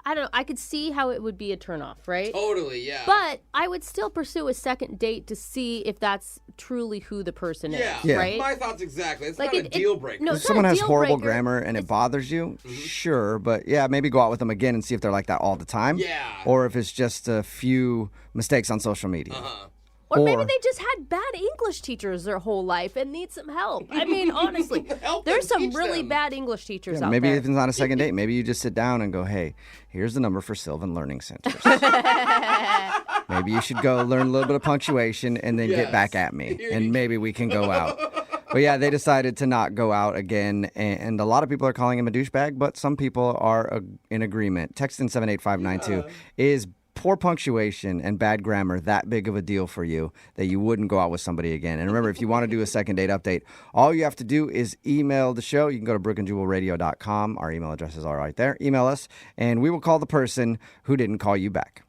I don't know. I could see how it would be a turnoff, right? Totally, yeah. But I would still pursue a second date to see if that's truly who the person is, Yeah. right? My thoughts exactly. It's Like, not a deal breaker. no, If it's not someone a has deal horrible breaker. grammar and it bothers you, sure. But yeah, maybe go out with them again and see if they're like that all the time. Yeah. Or if it's just a few mistakes on social media. Or maybe they just had bad English teachers their whole life and need some help. I mean, honestly, there's some really bad English teachers out maybe there. if it's not a second date, maybe you just sit down and go, hey, here's the number for Sylvan Learning Centers. Maybe you should go learn a little bit of punctuation and then get back at me. And maybe we can go out. But yeah, they decided to not go out again, and a lot of people are calling him a douchebag, but some people are in agreement. Text in 78592. Is poor punctuation and bad grammar that big of a deal for you that you wouldn't go out with somebody again? And remember, if you want to do a second date update, all you have to do is email the show. You can go to brookandjubalradio.com. Our email addresses are right there. Email us, and we will call the person who didn't call you back.